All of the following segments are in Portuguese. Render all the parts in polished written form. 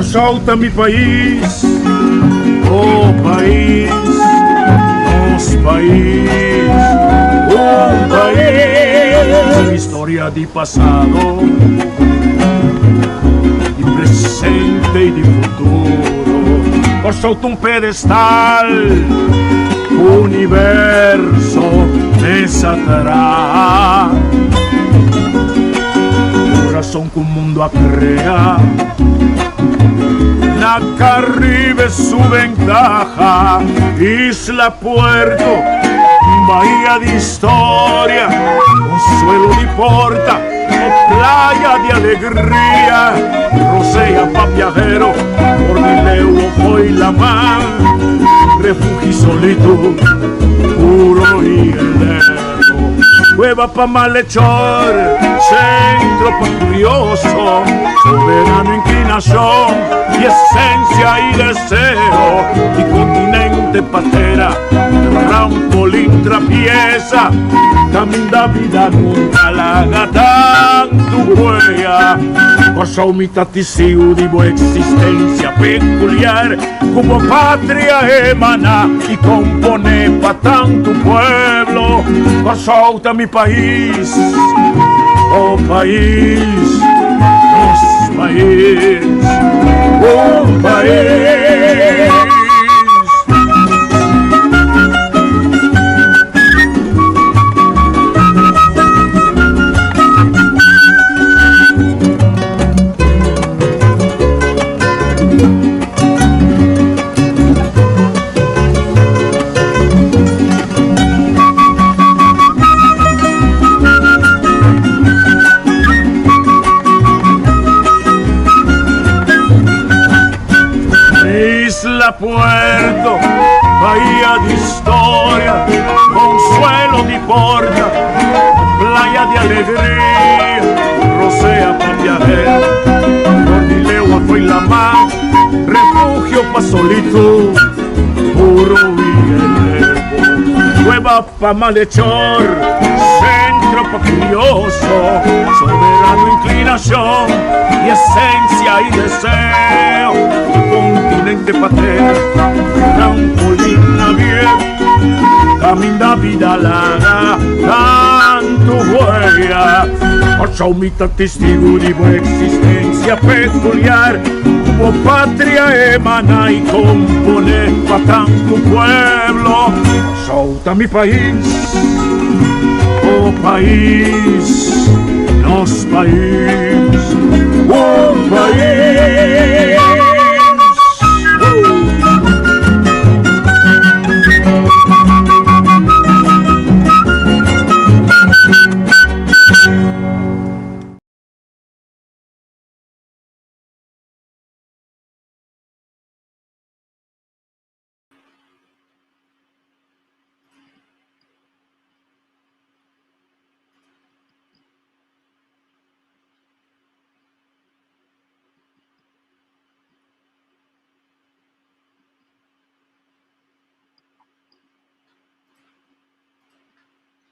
solta mi país, oh país, nosso país, um país, história de passado, de presente e de futuro. Por solta um pedestal, o universo desatará. Corazón que un mundo acrea, la Caribe su ventaja, Isla Puerto, bahía de historia, consuelo de porta, playa de alegría, rosea pa' viajero, por mi leo foi la mar, refugio solito, puro y heleno. Cueva pa' malhechor, centro pa' curioso, soberano inclinación y esencia y deseo, y continente patera, trampolín trapieza, camino da vida nunca la gata tu huella, cosa umita tisiu de boa existencia peculiar, como patria emana y compone pa' tanto pueblo, solta mi país, oh país, nosso país, oh país. Puerto, bahía de historia, consuelo de porta, playa de alegría, rosea pa' viajero, Cordilegua foi la mar, refugio pa' solito, puro y heleno, cueva pa' malhechor, centro pa' curioso, soberano inclinación y esencia y deseo, continente patera, trampolín abierto, camino da vida larga, tanto huella, por mitad testigo de boa existencia peculiar, como patria emana y compone pa' tanto pueblo, solta mi país, oh país, nosso país, oh país.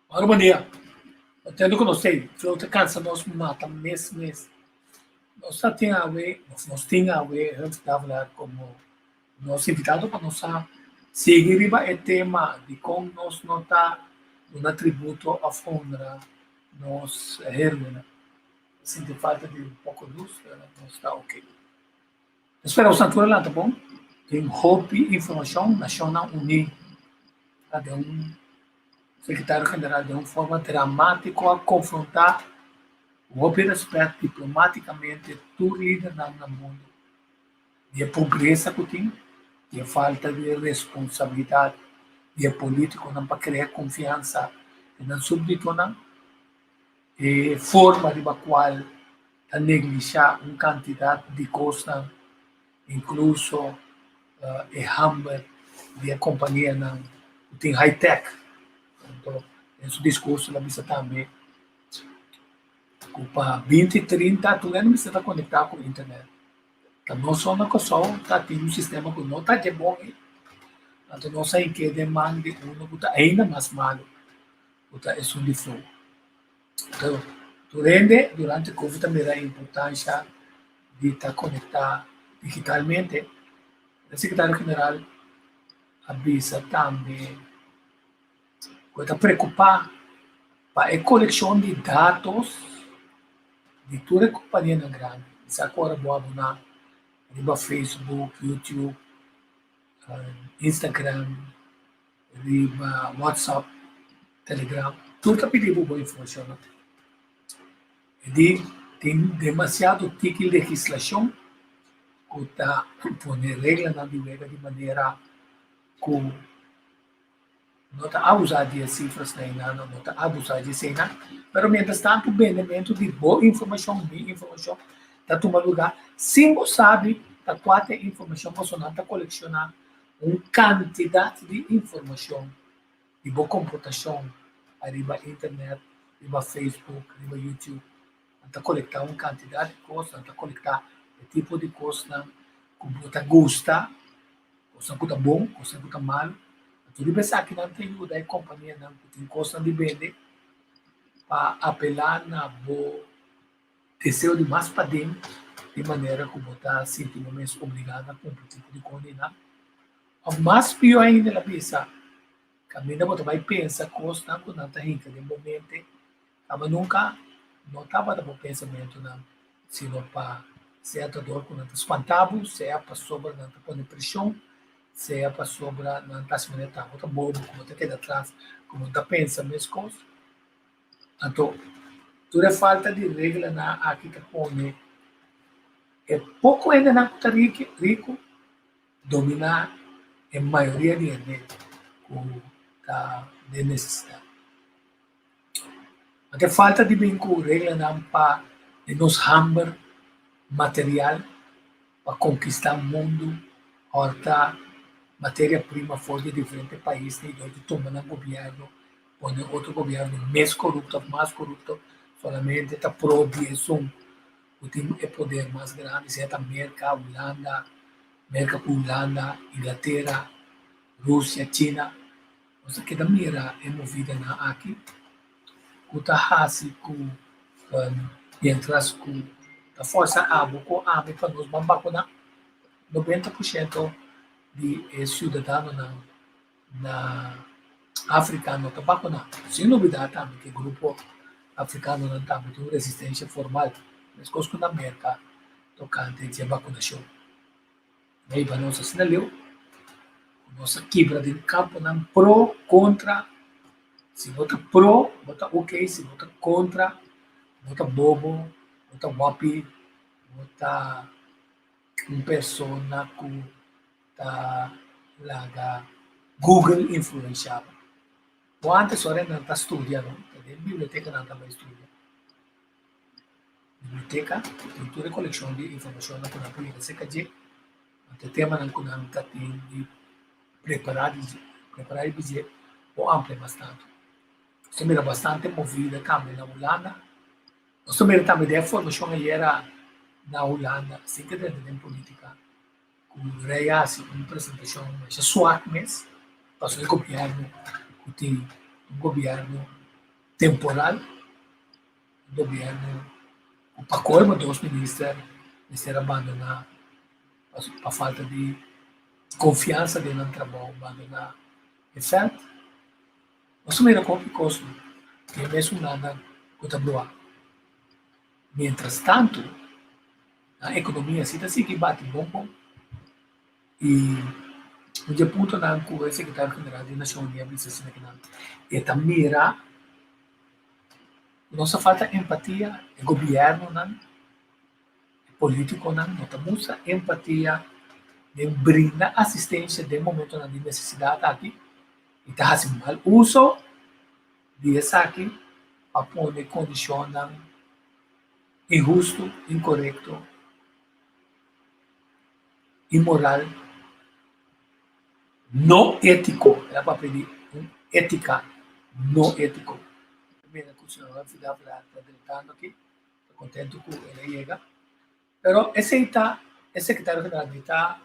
Agora, bom dia. Tendo que nós sei, outra cansa nós mata mês. Nós tem a ver, nós tem a ver, antes de falar como nosso invitado para nós seguir o tema de como nós não está um tributo a Fondra, nós hermana. Sinto falta de um pouco de luz, não está ok. Espero que você lá, tá bom? Tem hobby informação nacional unida, de secretário-geral de uma forma dramática a confrontar o respeito diplomaticamente todo líder no mundo. E a pobreza que tem, e a falta de responsabilidade, e a político não para criar confiança na súbdito, e forma de qual a negligenciar uma quantidade de coisas, incluso e hambre de companhia que tem high-tech. Então, esse discurso lá bisa também para 2030 tu não precisa conectar com a internet. Então, não só na coisa, tá tem um sistema que não está de bom. Então, não sei que demanda de um que está ainda mais malo. Então, é um flow. Então, durante a Covid também a importância de estar conectado, digitalmente. El secretario general avisa também que está preocupado para a coleção de dados de toda a companhia na grande. Isso agora vou abonar riba Facebook, YouTube, Instagram, riba WhatsApp, Telegram. Tudo está pedindo boa informação. E tem demasiado tipo de legislação que está pondo regras na divulgação de maneira que não está abusando de cifras, não está abusando de cena, mas, mientras tanto, o benefício de boa informação está tomando lugar, sem você sabe da quanta informação você não está colecionando, uma quantidade de informação de boa computação, arriba internet, arriba Facebook, arriba YouTube, está coletando uma quantidade de coisas, está coletando o tipo de coisas que você gosta, coisas que está bom, coisas que está mal. Tudo pensar que não tem ajuda a companhia, não tem coisa de vender para apelar na boa desejo de mais para dentro, de maneira que você está sentindo mais obrigado a cumprir tipo de coisa. O mais pior ainda é pensar, caminha você vai pensar coisas que não está rica de momento, mas nunca não estava no pensamento, não, sino para certa dor que não está espantado, seja para sobre não está pondo pressão, seja para sobre não está se manetando, está bom, como está aqui atrás, como está pensando as coisas. Então, toda falta de regra na aqui que põe é pouco ainda não está rico dominar a maioria de gente que está de necessidade. Até falta de bem com regra não para nos hammer material para conquistar o mundo, horta matéria-prima fora de diferentes países, e onde tomam um governo, põe outro governo mais corrupto, solamente está produzindo o tem o poder mais grande, seja a América, Holanda, Inglaterra, Rússia, China. Você que da mira é movida na aqui, que está assim com mientras que a força abo com a ame para nos vacunar 90% de cidadãos na África não está vacunado. Sem novidade também que o grupo africano não está tem resistência formal, mas coisas que na América tocante a vacinação. Aí para nós assim leu, nossa quebra de campo não pro contra, se vota pro, vota ok, se vota contra, vota bobo, vota wapi, vota uma pessoa que está lá Google influenciava. O antes só não está estudando, a biblioteca não está mais estudando. Biblioteca tem toda a coleção de informação na política CKG, até tema na econômica tem de preparar e dizer o amplo bastante. Isso era bastante movida também na Holanda. Isso era também de formação que era na Holanda, sem que dentro da política. Com reais, uma apresentação, mas suave mesmo, passou o governo, que tem um governo temporal, um governo, o pacote dos ministros, ser abandonar, para falta de confiança dentro do trabalho, abandonar, etc. Mas também era complicado, que é mesmo nada que está boa. Mientras tanto, a economia se está seguindo bate bom, e o dia ponto na com o secretário-geral da Nações Unidas é também mira nossa falta de empatia, o governo não, o político não temos empatia de brindar assistência de momento de necessidade aqui e está fazendo mal uso de essa aqui para pôr condições injusto, incorreto, imoral, não ético, era para pedir ética não ético. Primeira coisa, eu fui dar para tratando aqui, estou contente com ele chega. Pero esse secretário-geral está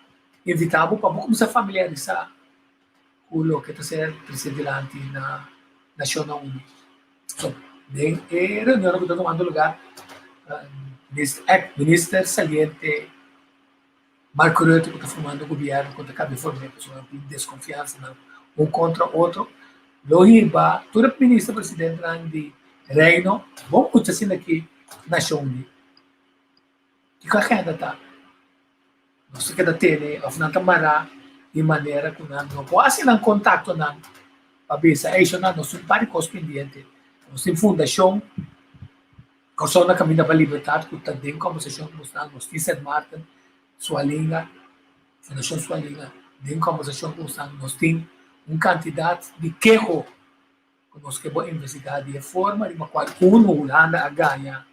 invitado para começar a familiarizar com o que está sendo presidente na Nações Unidas. So, bem, a reunião que está tomando lugar, ministro saliente Marco Rutte que está formando o governo contra cada forma de desconfiança um contra o outro. Lohiba, todo ministro presidente de Reino, vamos escutar assim aqui na show de que a agenda tá. Nós que da tele, of na tamara de maneira que não pode assinar contato não. Para ver se é isso não, nós temos vários pendientes. Nós temos fundação Causou na Caminho para a Liberdade, que também conversação com nós temos Martin, sua língua, Fundação Sua Língua, tem conversação com nós temos candidato de queijo que nós queremos investigar de forma de qual Holanda a ganha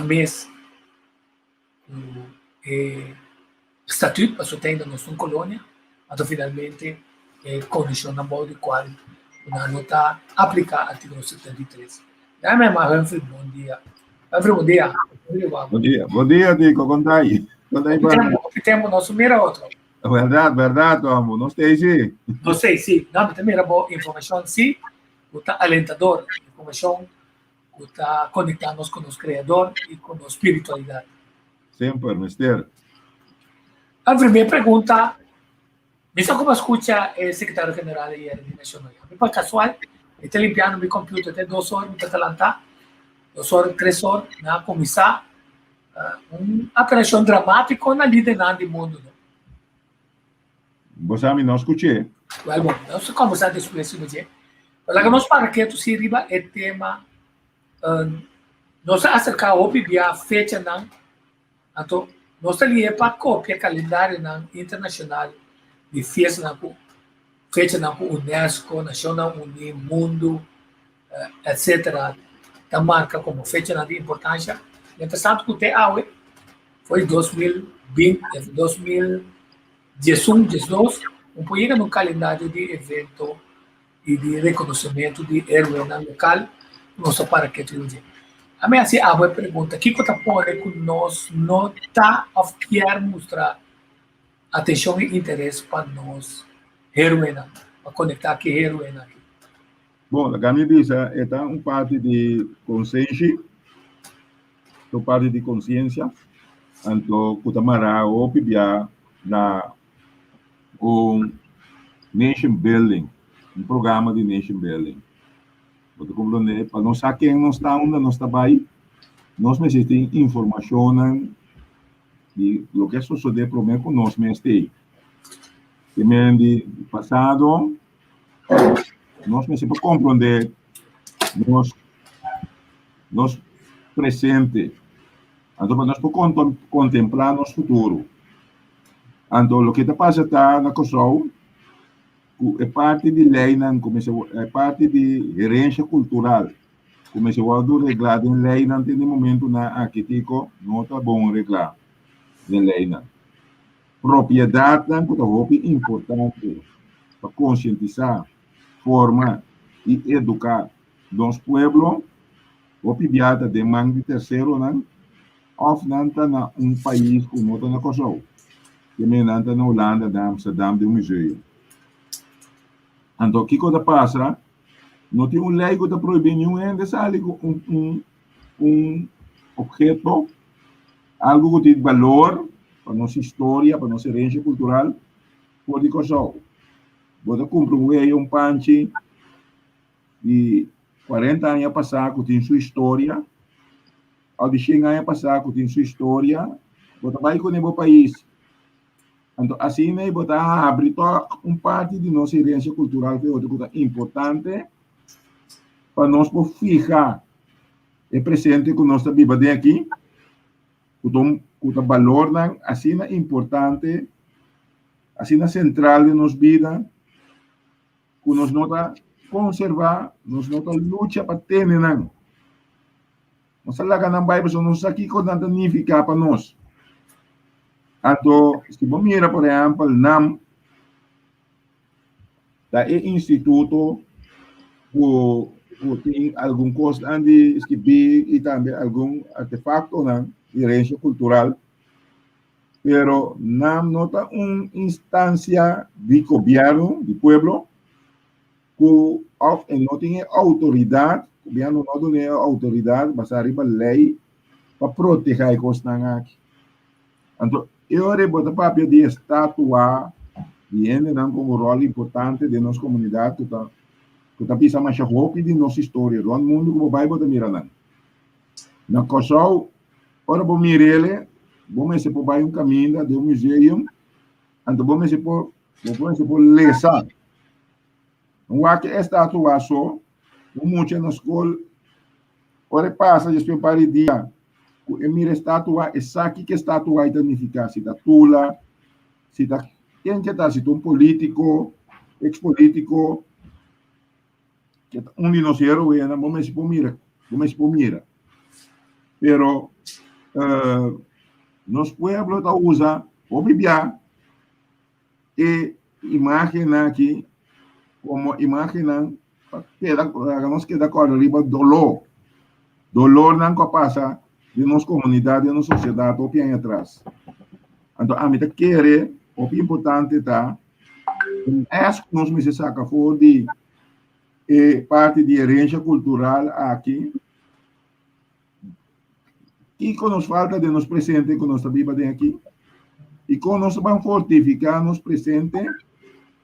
mês o estatuto para sostener a nossa colônia, mas finalmente condição na boa de qual a nota aplicar artigo 73. É mesmo, Humphrey, bom dia. Humphrey, bom dia. Bom dia, Tico, contai. Temos nosso primeiro outro. Verdade, amo. Não sei se. Não sei, sim. Não, mas também era boa informação, sim. Está alentador, informação que está conectando-nos com o Criador e com a espiritualidade. Sempre, mister. A primeira pergunta, mesmo como escuta o secretário-geral de Nacional, por casual, estou limpiando meu computador até 2 horas, me está lançando, 2 horas, 3 horas, na começar uma operação dramática na liderança do mundo. Você não escutei? Bom, nós conversamos depois do dia. Mas nós para que tu sirva é tema, nós acercar o a fecha não, então nós ali é para cópia calendário não internacional de festa não, fecha não com UNESCO, Nacional Unido, Mundo, etc. Da marca como fecha não de importância. Interessante que o TAE foi 2020, 2021, 2022, punha no calendário de evento e de reconhecimento de herói local, nosso para que tu diga. A minha assim, a pergunta, que coisa pode que nós não está a querer mostrar atenção e interesse para nós herói, para conectar que herói aqui. Bom, a minha diz é parte de consciência, parte de consciência, então kutamara o pibia na nation building, programa de nation building. Porque como para nós quem nós está onde nós está aí, nós necessitamos informação de lo que sucede primeiro com nós mesmos. Também de passado, nós necessitamos compreender nós presente. Então, nós podemos contemplar nosso futuro. Então, o que está passando na Kosovo é parte de lei, é parte de gerência cultural. Como se vai reglar em lei, não tem momento na arquiteto, não está bom reglar em lei. Propriedade é importante para conscientizar, formar e educar os pueblos. O pibiata demanda de terceiro, não? Of não está em país como está na Kosovo. Também não está na Holanda, na Amsterdam, de museu. Então, o que passa? Não tem lei que está proibindo nenhum de sair objeto, algo que tem valor para nossa história, para nossa herança cultural, pode Kosovo. Você compra um panche de 40 anos passados que tem sua história, ou de 100 anos passados que tem sua história, você vai com o país. Então, assim, você abre parte de nossa herança cultural que é importante para nós ficar o presente que nós estamos vivendo aqui, o valor, assim, é importante, assim, é central de nossa vida, que nós não conservar, nós não luta para ter, não. Nós não vai para nós aqui, que não significa para nós. Então, se você mira, por exemplo, NAM, da instituto que tem algum coisa de escrever e também algum artefacto de herança cultural, pero NAM não está uma instância de governo, de pueblo, que não tem autoridade, o governo não tem autoridade, mas arriba a lei para proteger as coisas aqui. Então, Eu reboto papel de estatua, viene com um rol importante de nossa comunidade, que está pensando mais roupa de nossa história, do mundo que vai botar mirando. Na Kosovo, ora vou mirar, vamos se por um caminho de museu, então vamos se por lesar. Não há que estatua só, muito na escola, ora passa, já estou para o dia, eu miro estatua, e sabe que estatua significa, se da tula, se da quem que está, se um político, ex-político, que um de nós heróis, vamos se por mira. Pero nos pueblos usa obviar e imaginar aqui como imaginan nos queda com arriba dolor não passa de nossa comunidade, de nossa sociedade, ou bem atrás. Então a mim quer o importante tá é que nós me saca fora de parte de herança cultural aqui. E que nos falta de nos presente que nós vivemos aqui, e que nós vamos fortificar nos presente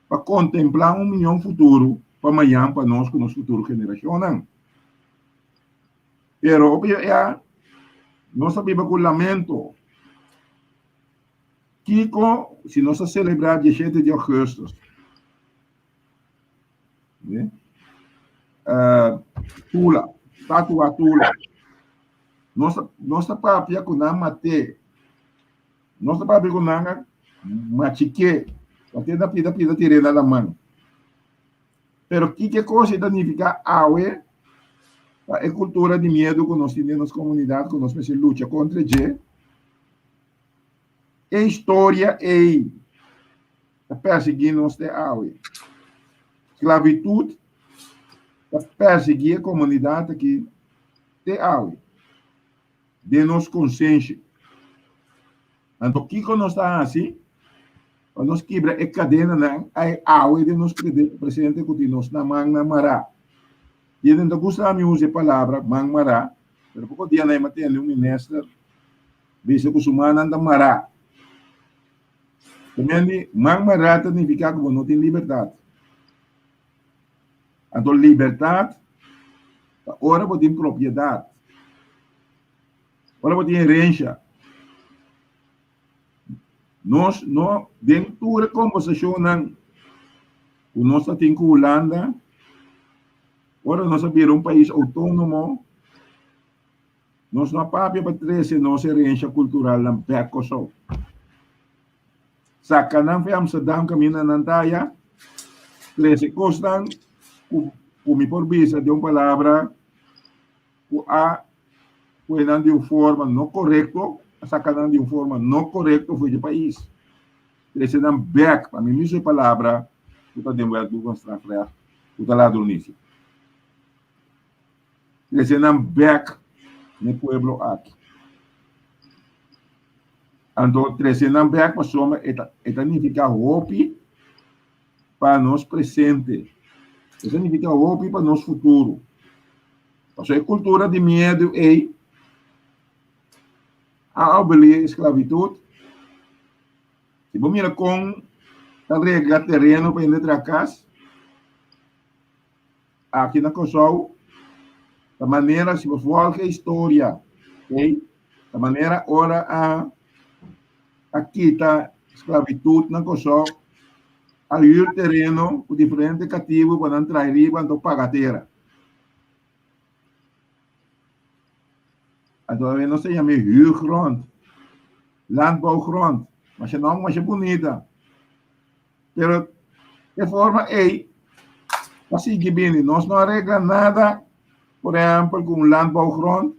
para contemplar milhão futuro para amanhã, para nós, com nossa futura geração. Pero, nós vivemos com lamento. Kiko, se nós celebrar 17 de agosto, né? Tula, tatua Tula. Nossa papia com a mate, nossa papia com a machique, até da pida tirena da mão. Pero que coisa significa awe? É cultura de medo que nós temos nas comunidades, que nós se luta contra G. É história perseguir nós de awe. Esclavitude perseguir a comunidade que de awe. De nossa consciência. Então, o que nós está assim? Nós quebra a cadena a de nosso presidente que nós na mará. E ainda gosta de usar a palavra mará, mas pouco dia não tem um ministro vice que sumana na mará. Também mará significa que não tem liberdade. Então, liberdade, agora você tem propriedade. Agora você tem herança. Nós, dentro da conversação, nós temos com a Holanda, agora nós somos um país autônomo, nós não papel para trazer nossa herança cultural na Kosovo. Sacanam foi Amsterdam, caminho na Antalya, 13 costas, como por vista de uma palavra, foi de uma forma não correta, sacanagem de uma forma não correta foi do país. Eles dão back, para mim, mesma palavra, que está dentro do construtor, que está lá do início. Eles dão back no pueblo aqui. Então, eles dão back, mas soma, significa hope para nós presente. Significa hope para nós futuro. Então, é cultura de medo e a abolir a esclavitud. Se você mira com a regra terreno para entrar a casa, aqui na Kosovo, da maneira, se você volta a história, okay? Da maneira, ora, aqui está esclavitud na Kosovo, aí o terreno, o diferente cativo, para entrar ali, para pagar terra. Então, não se chama huurgrond, landbouwgrond, mas não é bonita. Pero, de forma, assim que bem, nós não arregla nada, por exemplo, com landbouwgrond,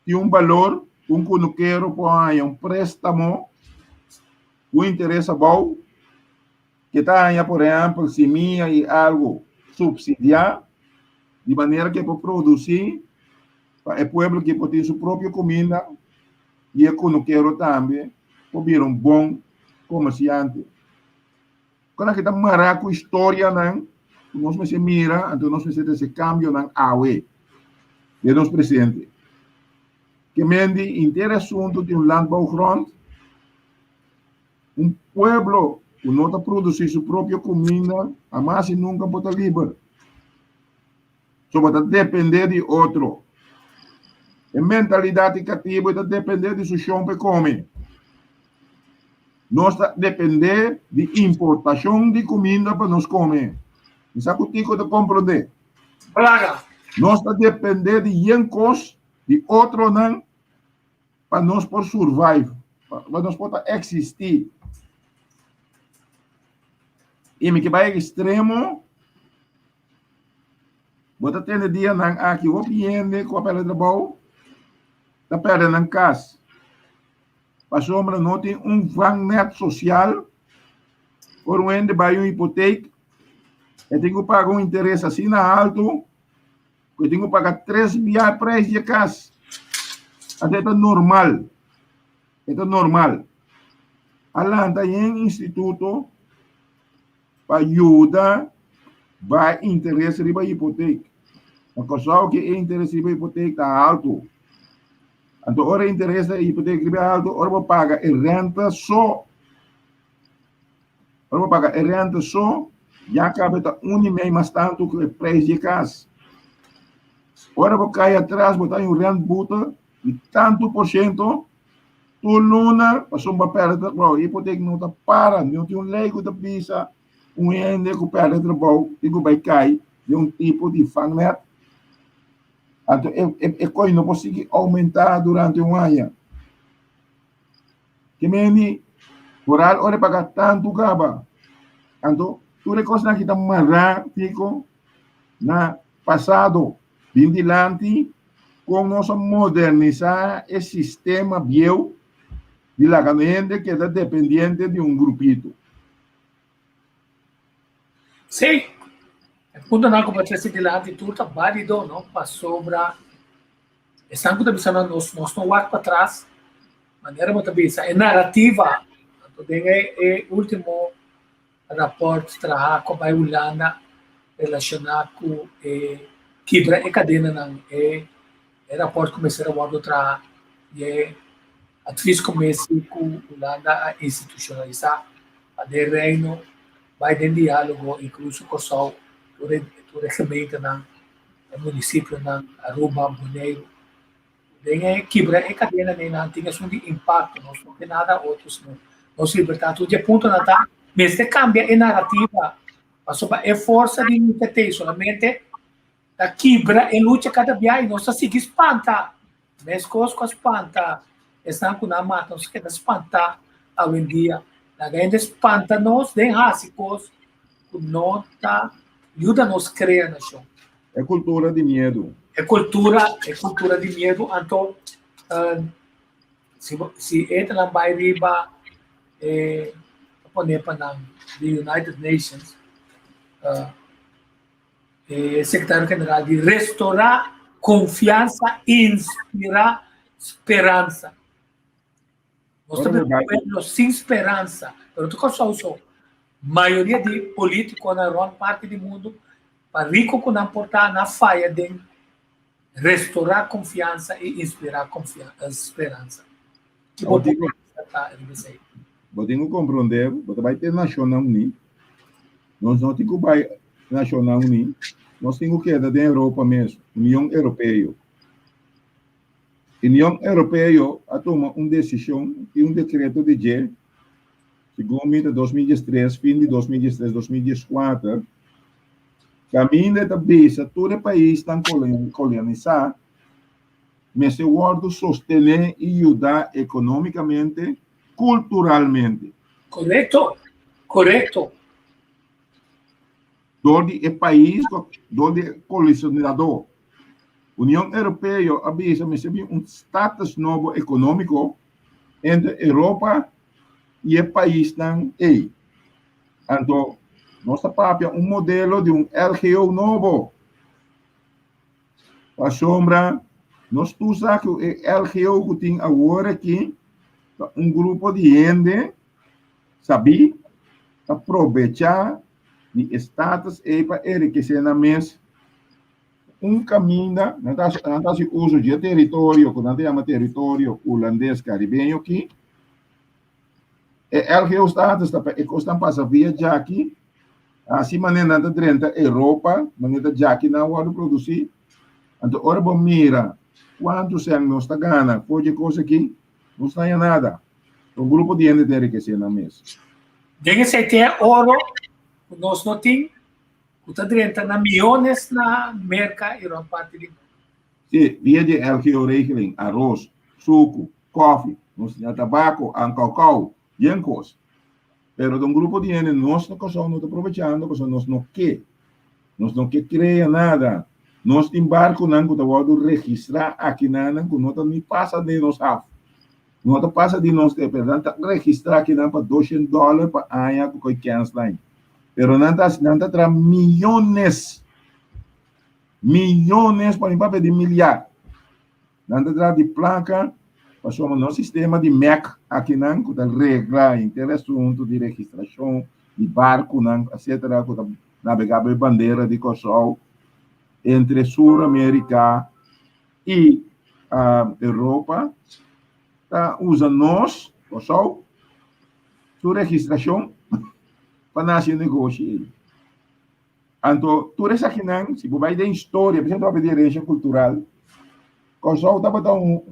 tem valor, cunuqueiro põe préstamo, interesse bom, que tenha, por exemplo, semilla e algo subsidiar, de maneira que para produzir, é pueblo que pode ter sua própria comida e é cunuqueiro também, para vir um bom comerciante. Quando a gente marca com história, nós se mira, então nós precisamos esse cambio na AUE, de nosso presidente. Que mende inteiro assunto de landbouwgrond, um pueblo que não produzir sua própria comida, a mais nunca pode estar livre. Só pode depender de outro. A mentalidade cativa é depender de seu chão para comer. Nós depender de importação de comida para nós comer. Isso é o que eu compreender. Plaga. Nós depender de yancos de outro não para nós por survive, para nós poder existir. E me que vai extremo, bota ter dia nang aqui o piende com a pele de bom, da pele nang cas. Para sombra não tem net social, por onde vai hipoteca, eu tenho que pagar interesse assim na alto, eu tenho que pagar 3 mil preço de casa. Até é normal. É normal. Alanta em instituto para ajudar vai interesse riba hipoteca. A coisa que é interesse riba hipoteca está alto. Então, ora interesse hipoteca riba alto, ora vou pagar a renta só. Ora vou pagar a renta só, já acaba de meio mais tanto que o preço de casa. Ora vou cair atrás, botar um renta buta de tanto por cento, tu luna, passou uma perda de trabalho, hipoteca não está para, não tem um leigo de pisa, um ende com perda de trabalho, e que vai cair de um tipo de fangnet. Então, a coisa não consegue aumentar durante um ano. Que me por algo, ora pagar tanto caba. Então, tu recosta que está marrado, fico, na passado, vindilante, com nós modernizar o sistema bio de la gente que está dependente de um grupito. Sim. Punto na ko pati sila tudo tá válido, não? Para sobra. Estão com a nós não vai para trás. Maneira muito bem. É narrativa. Então, é o último rapport tra com a Holanda relacionado com quebra e cadena não é rapport começar a guardar tra e a três comece com Holanda a institucionalizar a de reino vai de diálogo incluso com o regimento na município na Aruba, Bonaire tem quebra e cadena nem não tem assim de impacto não tem nada outros não se libertar tudo de ponto na tá mas se cambia a narrativa passou para é força de luta solamente da quebra e luta cada dia não se sigue espanta mas coisas com espanta estão com a mata não se quer espantar hoje em dia a gente espanta nós de rásicos não tá ajuda-nos a criar nação. É cultura de medo. É cultura de medo. Então, se entra na bairiba, para the United Nations, secretário-geral de restaurar confiança e inspirar esperança. Nós temos sem esperança. Mas tu só maioria de políticos na grande parte do mundo para rico que não portar na falha de restaurar confiança e inspirar esperança. Que eu tenho que compreender, você vai ter nacional unido. Nós não temos que nacional unido. Nós temos que ir da Europa mesmo, União Europeia. União Europeia a toma uma decisão e um decreto de lei segundo 2013, fim de 2013, 2014, caminho da bisa, todo o país está colonizado, mas se guarda sostener e ajudar economicamente, culturalmente. Correto. Onde o país, onde o colonizador, União Europeia avisa receber um status novo econômico entre Europa e o país não é. Então, nossa papia um modelo de um LGO novo. A sombra, nós usamos que o LGO que tem agora aqui, um grupo de gente, sabe, aproveitar de status e para enriquecer na mesa um caminho, não se usa de território, que não chama território holandês caribenho aqui, LGO Status, e costam passar via Jackie, assim maneira da drenta Europa, maneira Jackie não pode produzir. Então, ora bom mira, quanto se não está gana, pode coisa aqui, não está nada. O grupo de gente tem que ser na mesa. Dengue se tem ouro, nós não tem, o tadrenta na milhões na merca e uma parte de. Sim, via de LGO regeling, arroz, suco, coffee, nós temos tabaco, cacau, e coisa. Pero de um grupo de gente, nós não estamos aproveitando, porque nós não quer criar nada. Nós temos barco, não podemos registrar aqui, não nem passa de nós. Não passa de nós, portanto, registrar aqui para $200 para ano, com cancel. Pero não está milhões para pedir milhar. Não está de placa, passamos no sistema de MEC aqui, não, com a regra, assunto de registração, de barco, não, etc., com navegável bandeira de Kosovo entre Sul-América e Europa, tá, usa nós, Kosovo, sua registração para nascer negócio. Então, tudo isso aqui, não, se você vai ter história, por exemplo, a herança cultural, Kosovo estava dando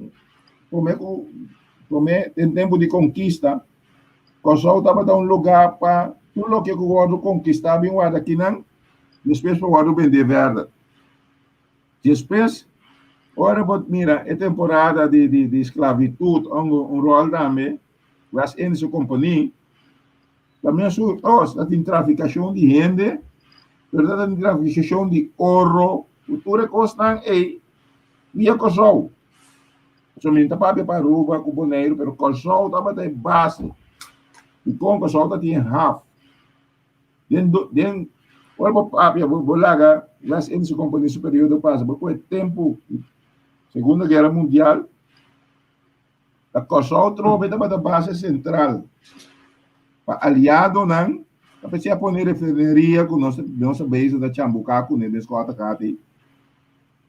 em tempo de conquista, Kosovo estava dando lugar para tudo o que o governo conquistava em guarda aqui, não, depois o governo vender verde. Depois, ora, mira, é temporada de esclavitud, um rol também, mas em sua companhia, também tem traficação de gente, tem traficação de ouro, tudo costa aí, via Kosovo. Somente para Aruba, com Bonaire, mas Kosovo estava de base, e com Kosovo tinha half. Ora, vou lá, mas em sua companhia superior do passo, porque o tempo, Segunda Guerra Mundial, a Kosovo trouxe da base central, para aliado, não, para se apoiar refineria com nossa base da Chambucaco, né, da escola Cati.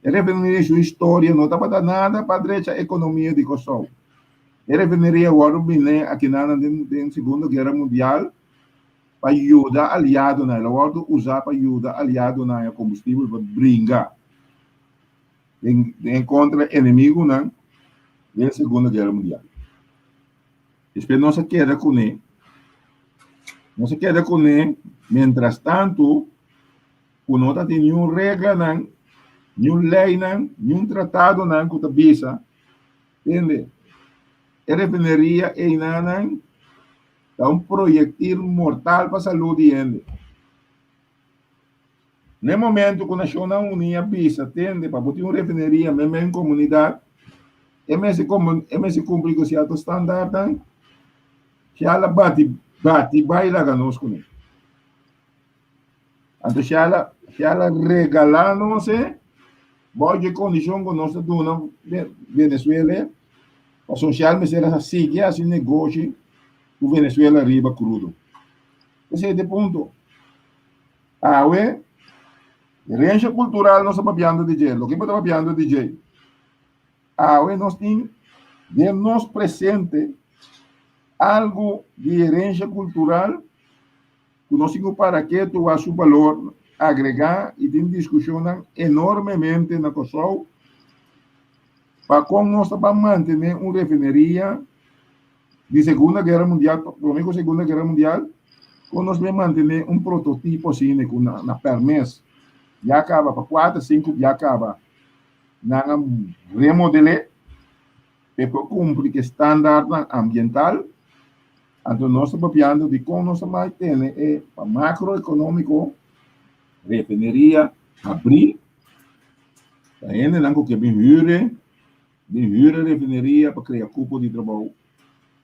A refineria sua história, não estava dando nada para a direita economia de Kosovo. A refineria agora, aqui na Segunda Guerra Mundial, para ajudar aliado na ela usar para ajudar aliado na combustível para brincar em contra inimigo na Segunda Guerra Mundial. Espero não se queda com ele. Não se queda com ele. Mientras tanto, não tem nenhuma regra, nenhuma lei, nenhum tratado com a visa. Entende? A refineria é um projetil mortal para a saúde. No momento que a Nacional Unia visa, tende para botar uma refineria mesmo em comunidade, MS cumpre com certo standard, se ela bate, vai lá conosco. Então, se ela regalar, não sei, boa condição que nós estamos na Venezuela, a social me será assim, assim negócio, o Venezuela arriba crudo. Esse é o ponto. Herança cultural nós estamos falando de jeito. O que estamos falando de jeito? Nós temos de nós presente algo de herança cultural que nós temos para que tu a seu valor agregar e tem discussão enormemente na Kosovo para como nós vamos manter uma refineria de Segunda Guerra Mundial, comigo Segunda Guerra Mundial, quando nós vamos manter um prototipo assim, na permessa, já acaba para 4, 5, já acaba na remodelar, para cumprir que standard ambiental, então nós estamos falando de como nós vamos ter para macroeconômico, refineria, abrir, ainda não que bem hyre refineria para criar cupo de trabalho.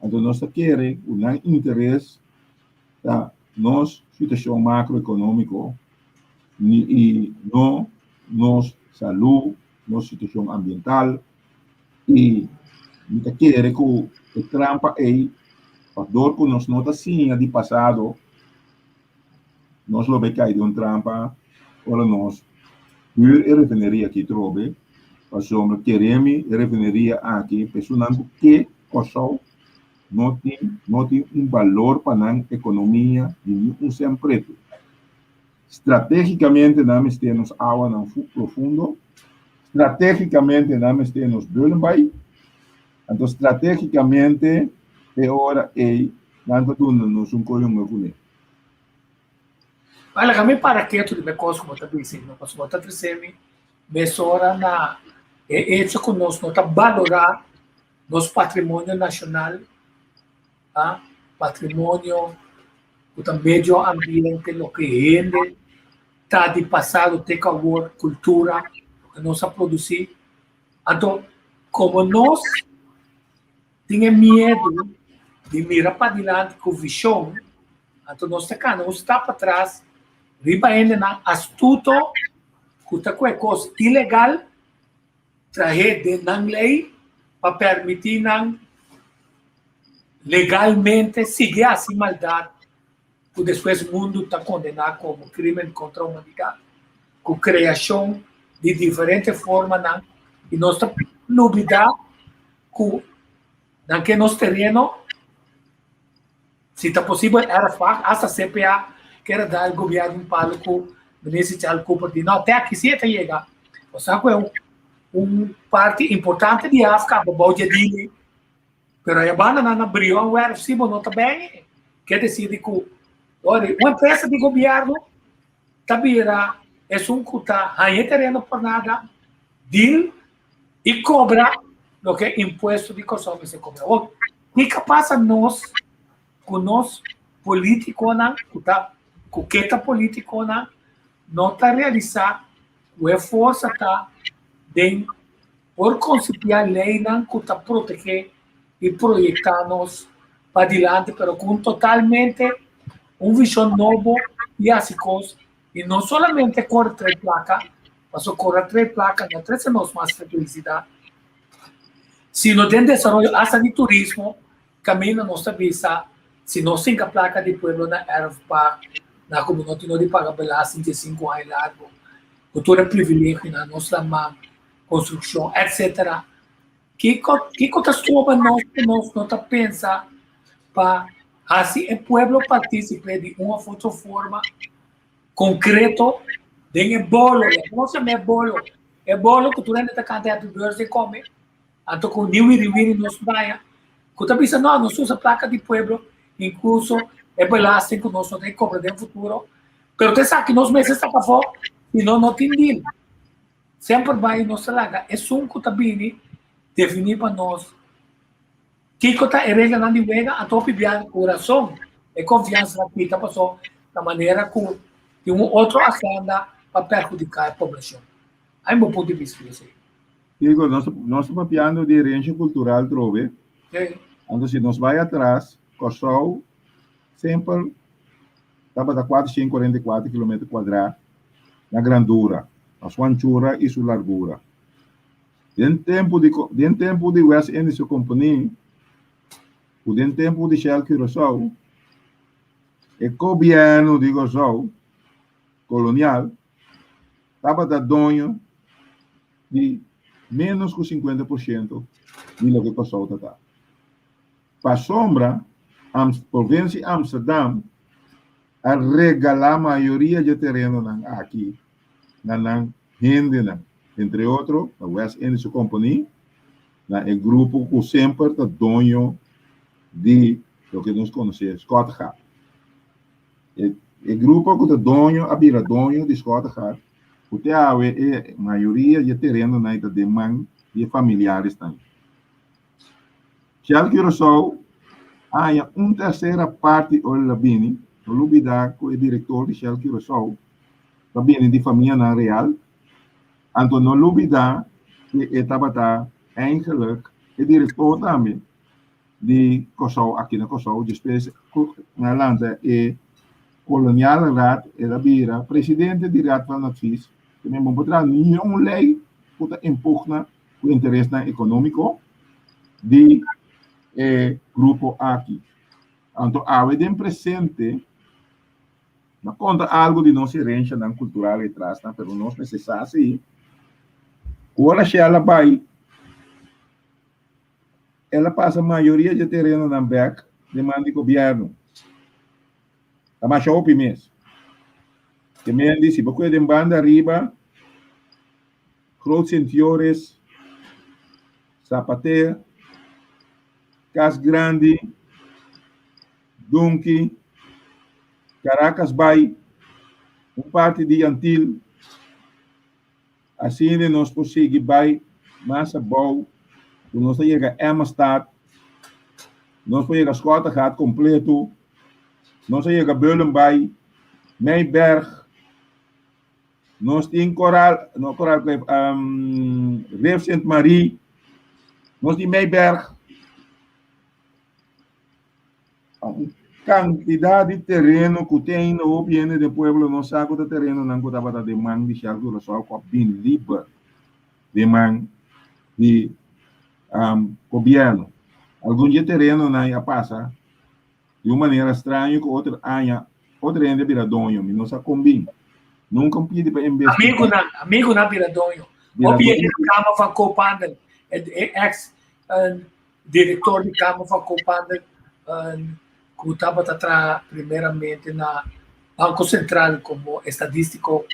Então, nós queremos um interesse da nossa situação macroeconômica e nossa saúde, nossa situação ambiental. E nós queremos que o trampa aí, para dor que nós não assim de passado, nós não vai cair de trampa, para nós, a refineria que trouxe, para nós queremos a refineria aqui, pensando que Kosovo não tem um valor para a economia de um sempre. Estrategicamente, nós temos água no profundo. Estrategicamente, nós temos Bullenby. Então, estrategicamente, é hora de nós um coisa com ele. Olha, kami para quieto de mecos como tá dizendo, mas como tá dizendo, mesora na é isso que nós não tá valorar nosso patrimônio nacional, tá? Patrimônio, o meio ambiente, o que rende, tá de passado, tem agora, cultura, que nós a produzir. Então, como nós temos medo de mirar para diante com visão, então nós está para trás, riba ainda na astuto, que é coisa ilegal, trazer de não lei para permitir legalmente seguir essa maldade, que depois o mundo está condenado como crime contra a humanidade, com criação de diferentes formas, e nós estamos duvidar que nosso terreno, se está possível, era fácil, essa CPA quer dar ao governo um palco, nesse culpa de não, até aqui se até chegar. Ou seja, é parte importante de África, a balde dele, mas a banda não abriu, o UFC não está bem, quer dizer que uma empresa de governo tabira é um que está ganhando terreno por nada, deal e cobra o que é imposto de consumo se cobra. O que passa nós, com nós políticos, com que está político, não está realizando o esforço está por conciliar a lei que está proteger e projetar-nos para adiante, mas com totalmente visão nova e assim coisas. E não somente corre 3 placas, mas corre 3 placas, não traz nós mais felicidade. Se não tem desenvolvimento asa de turismo, caminha nossa visa, se não tem a placa de pueblo na Erfpa, na comunidade não de pagar pela 55 anos largo, cultura privilégio na nossa construção, etc. Que está nós não está pensando para assim o pueblo participe de uma forma concreta de bolo, não se é bolo que tu ainda está cantando de comer. Então, com Niwiri nos daia, que está pensando, não, nós somos a placa de pueblo, incluso é beleza que nós não temos cobra no futuro, mas você sabe que nós meses está para fora, e não tem deal. Sempre vai nos laga, é um que está bem definir para nós que está regra de vega, a top viagem coração, é confiança na pita, passou da maneira que outro agenda para perjudicar a população. Aí meu ponto de vista, Digo, nós estamos mapeando de range cultural, trove. Então, se nós vai atrás, Kosovo sempre estava a 444 km², na grandura, a sua anchura e sua largura. Dentro tempo de West Indies Company, dentro tempo de Shell Curaçao, o governo de Kosovo, colonial, estava da dono de menos que 50% de lo que Kosovo está. Para sombra, a província de Amsterdam a regalar a maioria de terreno aqui, na gente, entre outros, a West Indies Company, o grupo que sempre está dono de lo que nós conhecemos, Scott Hart. O grupo que está dono, a vira dono de Scott Hart, porque a maioria de terreno na ida de mãe e familiares também. Shell Curaçao, há uma terceira parte do Labini, o Lubida, que é o diretor de Shell Curaçao, também de família na real. Então, no Lubida, que estava eigenlijk, o diretor também de Kosovo, aqui na Kosovo, depois, na Landa, é colonial Raad, ela vira presidente de Raad van Advies, que não pode nenhuma lei que impugna o interesse econômico de grupo aqui. Então, há um presente, não conta algo de nossa herança cultural e atrás, mas nós precisamos assim, quando ela vai ela passa a maioria de terreno na BEC, demanda de governo. A mais shopping mesmo. Que me disse, porque de banda arriba, Cruz Sentiores, Zapater, Cas Grande, Dunque, Caracas Bay, parte de Antil, assim nós conseguimos Bay, Massa Bow, nós chega a Emmerstad, nós chega a Schottengat completo, nós chega a Beulenbay, Meiberg, nós temos Coral, Reef Saint-Marie, nós temos Meiberg, quantidade de terreno que tem no OPN do pueblo, não sabe o terreno não que estava de man de charco do sol com bem livre de man de governo. Algum dia terreno não ia passar de uma maneira estranha com outra anha, outra ainda vira donho, não se combina. Nunca pedi para investir. Amigo na vira donho. OPN de Câmara van Koophandel, ex diretor de Câmara van Koophandel, que estava atrás primeiramente na Banco Central como estadístico,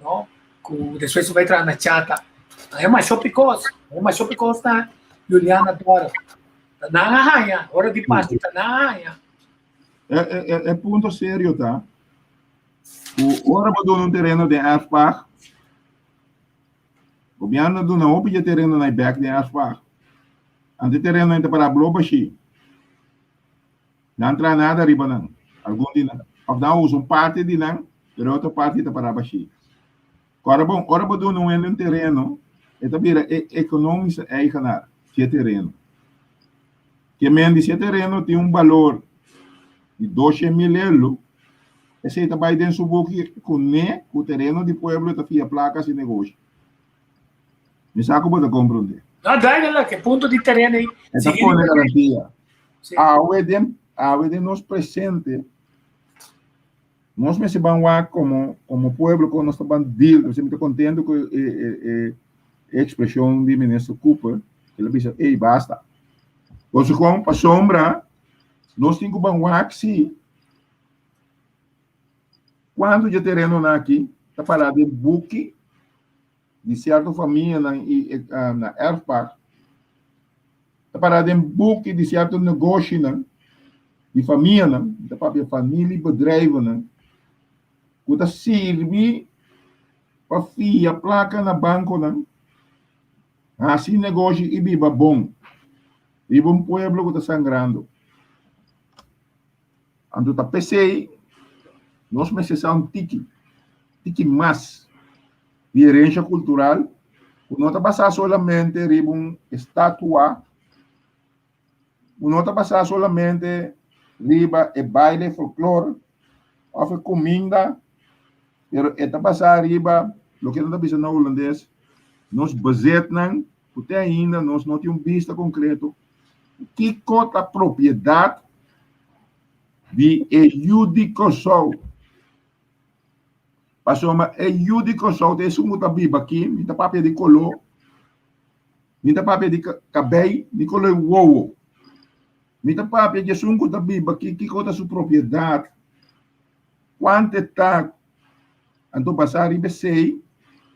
não? Que depois vai entrar na chata. É uma shopping costa na Juliana Dora. Está na arranha, hora de paz, está na arranha. É ponto sério, tá? O hora mudou no terreno de Aspark. O governo do não pediu terreno na back de Aspark. Ante terreno ainda para Blobashi. Não entra nada riba não. Algum dia não. Não usa parte de não, mas outra parte está para baixo. Agora bom, hora mudou não é um terreno. Então vira econômico é canal, que terreno. Que menos esse terreno tem um valor de 12 mil euros. Esse está vai dentro do book com o terreno de pueblo está fia placas e negócio. Me saco para compreender. Não, dá que ponto de terreno aí. Essa foi a garantia. A UED nos presente, nós me vamos como pueblo, quando nós estamos deal, eu sempre estou contente com a expressão de ministro Cooper, ele disse, ei, basta. Pois como para sombra, nós temos que banguar que quando o terreno aqui está parado de book de certa família na Erfpark, está parado em book de certo negócio de família, da própria família e bedrijven, que está serve para fia placa na banco, assim negócio e viva bom. Viva um pueblo que está sangrando. Então, está pensei, nós precisamos tiki mais de herança cultural, que não está passar solamente riba uma estátua, não está passar solamente riba e baile folclore, ou comida, mas está passar riba, o que não está pensando no holandês, nós baseamos, porque ainda nós não temos vista concreto, que cota a propriedade de Ejudicossol. Passou uma Ejudicossol, tem isso muito vivo aqui, muita papel de color, muita papel de cabelo, de color uou. Muita papel de sunco da vivo aqui, que cota a sua propriedade, quanto está, então passar e sei,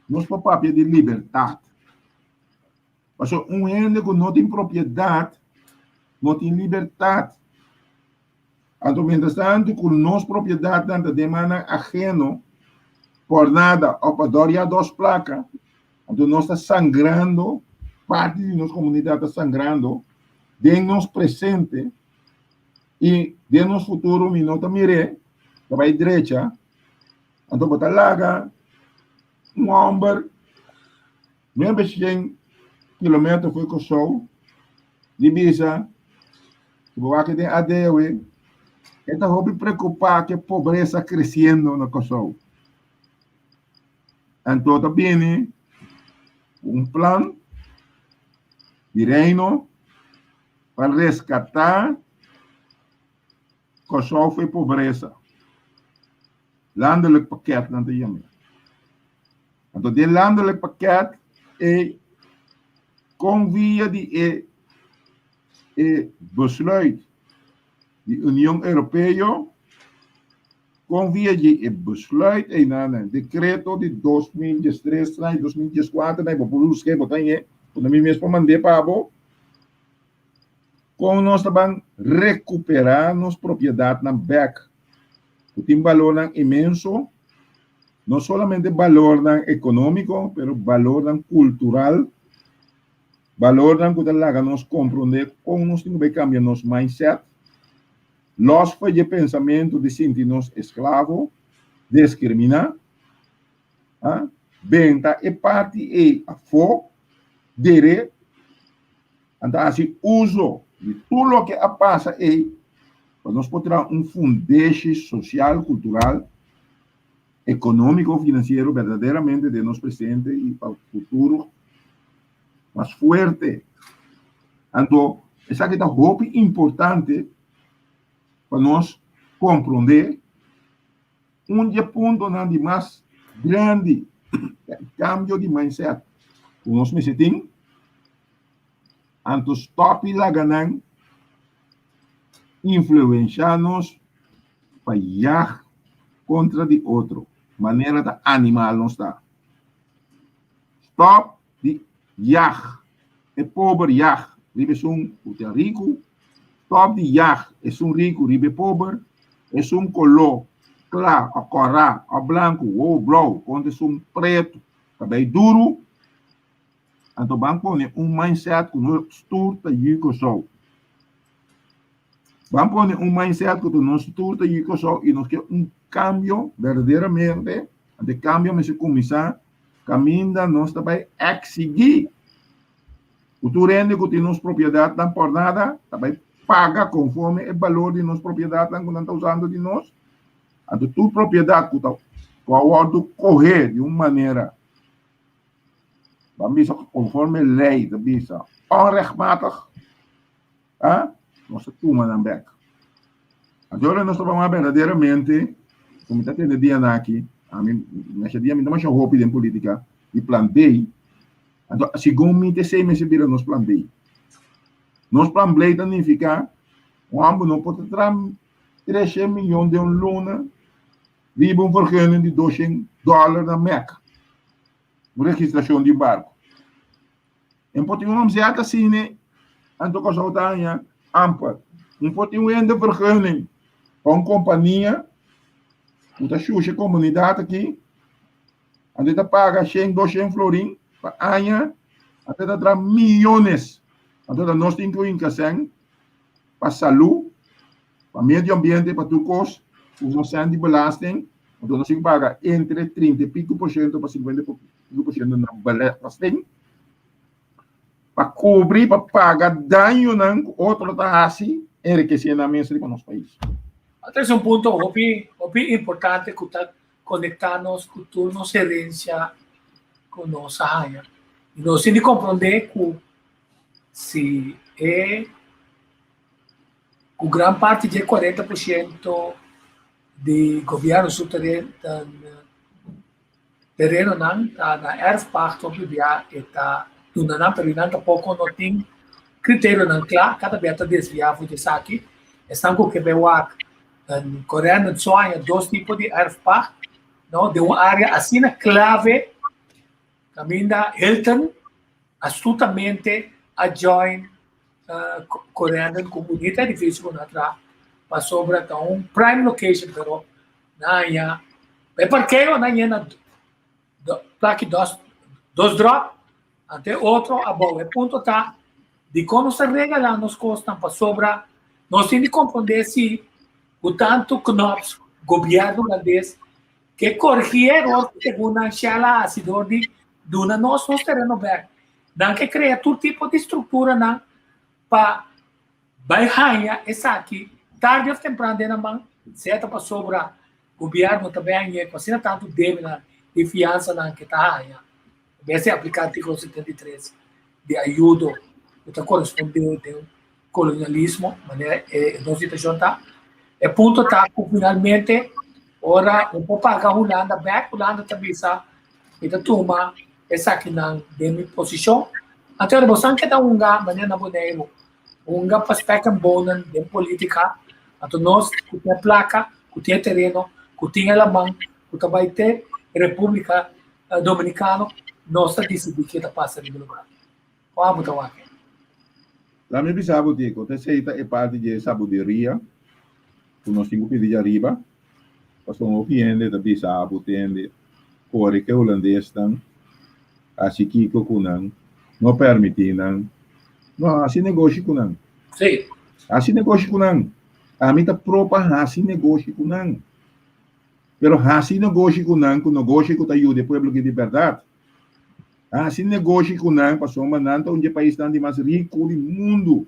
nós por papel de liberdade. Passou ende que não tem propriedade, não tem liberdade. Então, mientras tanto, com nossa propriedade, tanta demanda ajeno, por nada, ou para dar duas placas, então nós estamos sangrando, parte de nossa comunidade está sangrando, de nosso presente e de nosso futuro, me nota mire, para a direita, então botar laga, um homem, mesmo 100 quilômetros foi com o sol, divisa, que vou aqui tem ADW, está hobby preocupar que a pobreza crescendo no Kosovo. Então, também um plano de reino para resgatar Kosovo e pobreza. Landelijk pakket na de Yemen. Então, de landelijk pakket é com via de besluit de União Europeia com via de besluit een decreto de 2013 naar 2014 na populus que botan é quando me mesmo mandei para com nós também recuperar nos propriedade na back que tem valor imenso, não somente valor econômico, pero valor cultural, valor que laga nos compreender como nós temos que cambiar nosso mindset. Los foi de pensamento de sentir-nos escravos, discriminar, venta e parte e a fo, dere, então assim, uso de tudo o que passa aí, para nós poder ter fundeixo social, cultural, econômico, financeiro, verdadeiramente de nosso presente e para o futuro mais forte. Então, essa aqui é uma importante para nós compreender onde ponto de mais grande cambio de mindset que nós necessitamos antes stop lá ganhar influenciar-nos para ir contra de outro maneira de animal não está stop de ir é pobre ir vive um rico. Top de jaar é rico, ribe pobre, é color claro, a corá, a branco, ou branco, quando é preto, também duro. Então, vamos pôr mindset que nós estuda e que sou. Vamos pôr mindset que nós estuda e que sou, e nós queremos cambio, verdadeiramente, de cambio, mas começar, caminho, nós também exigir. O turende que tem nossa propriedade, não por nada, também paga conforme o valor de nossa propriedade que não está usando de nós. A tua propriedade que está correr de uma maneira conforme a lei da bisa onrechtmatig, nós toma na beca. Agora nós vamos verdadeiramente, como está tendo dia aqui, nesse dia me dá mais roupa em política e plan B. Então, segundo me te sei me se vira nos plan B. Nos plan B significa um ambos não pode entrar 3 milhões de luna, vive vergunning de $200 na Meca. Registração de barco. Em Portugal, se há assim, né? Então, com saudade, amper. Em Portugal, de vergunning com companhia, a xuxa comunidade aqui, a gente paga 100, 200 florim, para año, a gente dá milhões. Então, nós temos que incluir para saúde, para meio ambiente, para tudo custo, nós temos de belasting, então nós temos que pagar entre 30% para 50% na belasting, para cobrir, para pagar dano na outra taxa, enriquecimento para nosso país. Este é um ponto muito importante que está conectar-nos com toda nossa herência, com nossa área. E nós temos que compreender que se é grande parte de 40% de governo subterrâneo terreno na erfpacht op via eta do na perina pouco não tem critério não claro cada vez está desviado de aqui estão com que bewak em coreano só há 2 tipos de erfpacht não de uma área assim na clave caminha Hilton astutamente a join coreano comunidade é difícil encontrar para sobre um prime location pero na ya é porque na ya na plaque dos drop até outro a boa ponto tá de como se regalar nos costam para sobra nós temos que compreender se o tanto que nós governo holandês que corrigir o segundo a cidade de duna nós terreno back não que cria todo tipo de estrutura não para baixar essa aqui tarde ou temprano na mão certo para sobra governo também é assim tanto deve na de fiança na que está aí esse aplicar artigo 73 de ajuda que corresponde ao colonialismo maneira não se junta é ponto tá finalmente ora um pouco pagar Holanda back Holanda também sa ita toma essa aqui na demi posição até o bastante que dá maneira na boneiro Unga paspecam bonan de política, então nós que tem placa, que tem terreno, que tem alamang, que também tem República Dominicana, nós decidimos que está passando no lugar. Vamos então aqui. Lá me bisabo digo, te seita é parte de sabedoria, que nós temos que pedir arriba, porque não opinião da bisabo tende, por que o holandês estão, assim que não permite não assim negócio com não. Sim. Assim negócio com não. A mim tá própria assim negócio com não. Pero assim negócio com não, com negócio com ajuda o povo de verdade. Assim negócio com não, passou uma nanta onde o país está mais rico do mundo.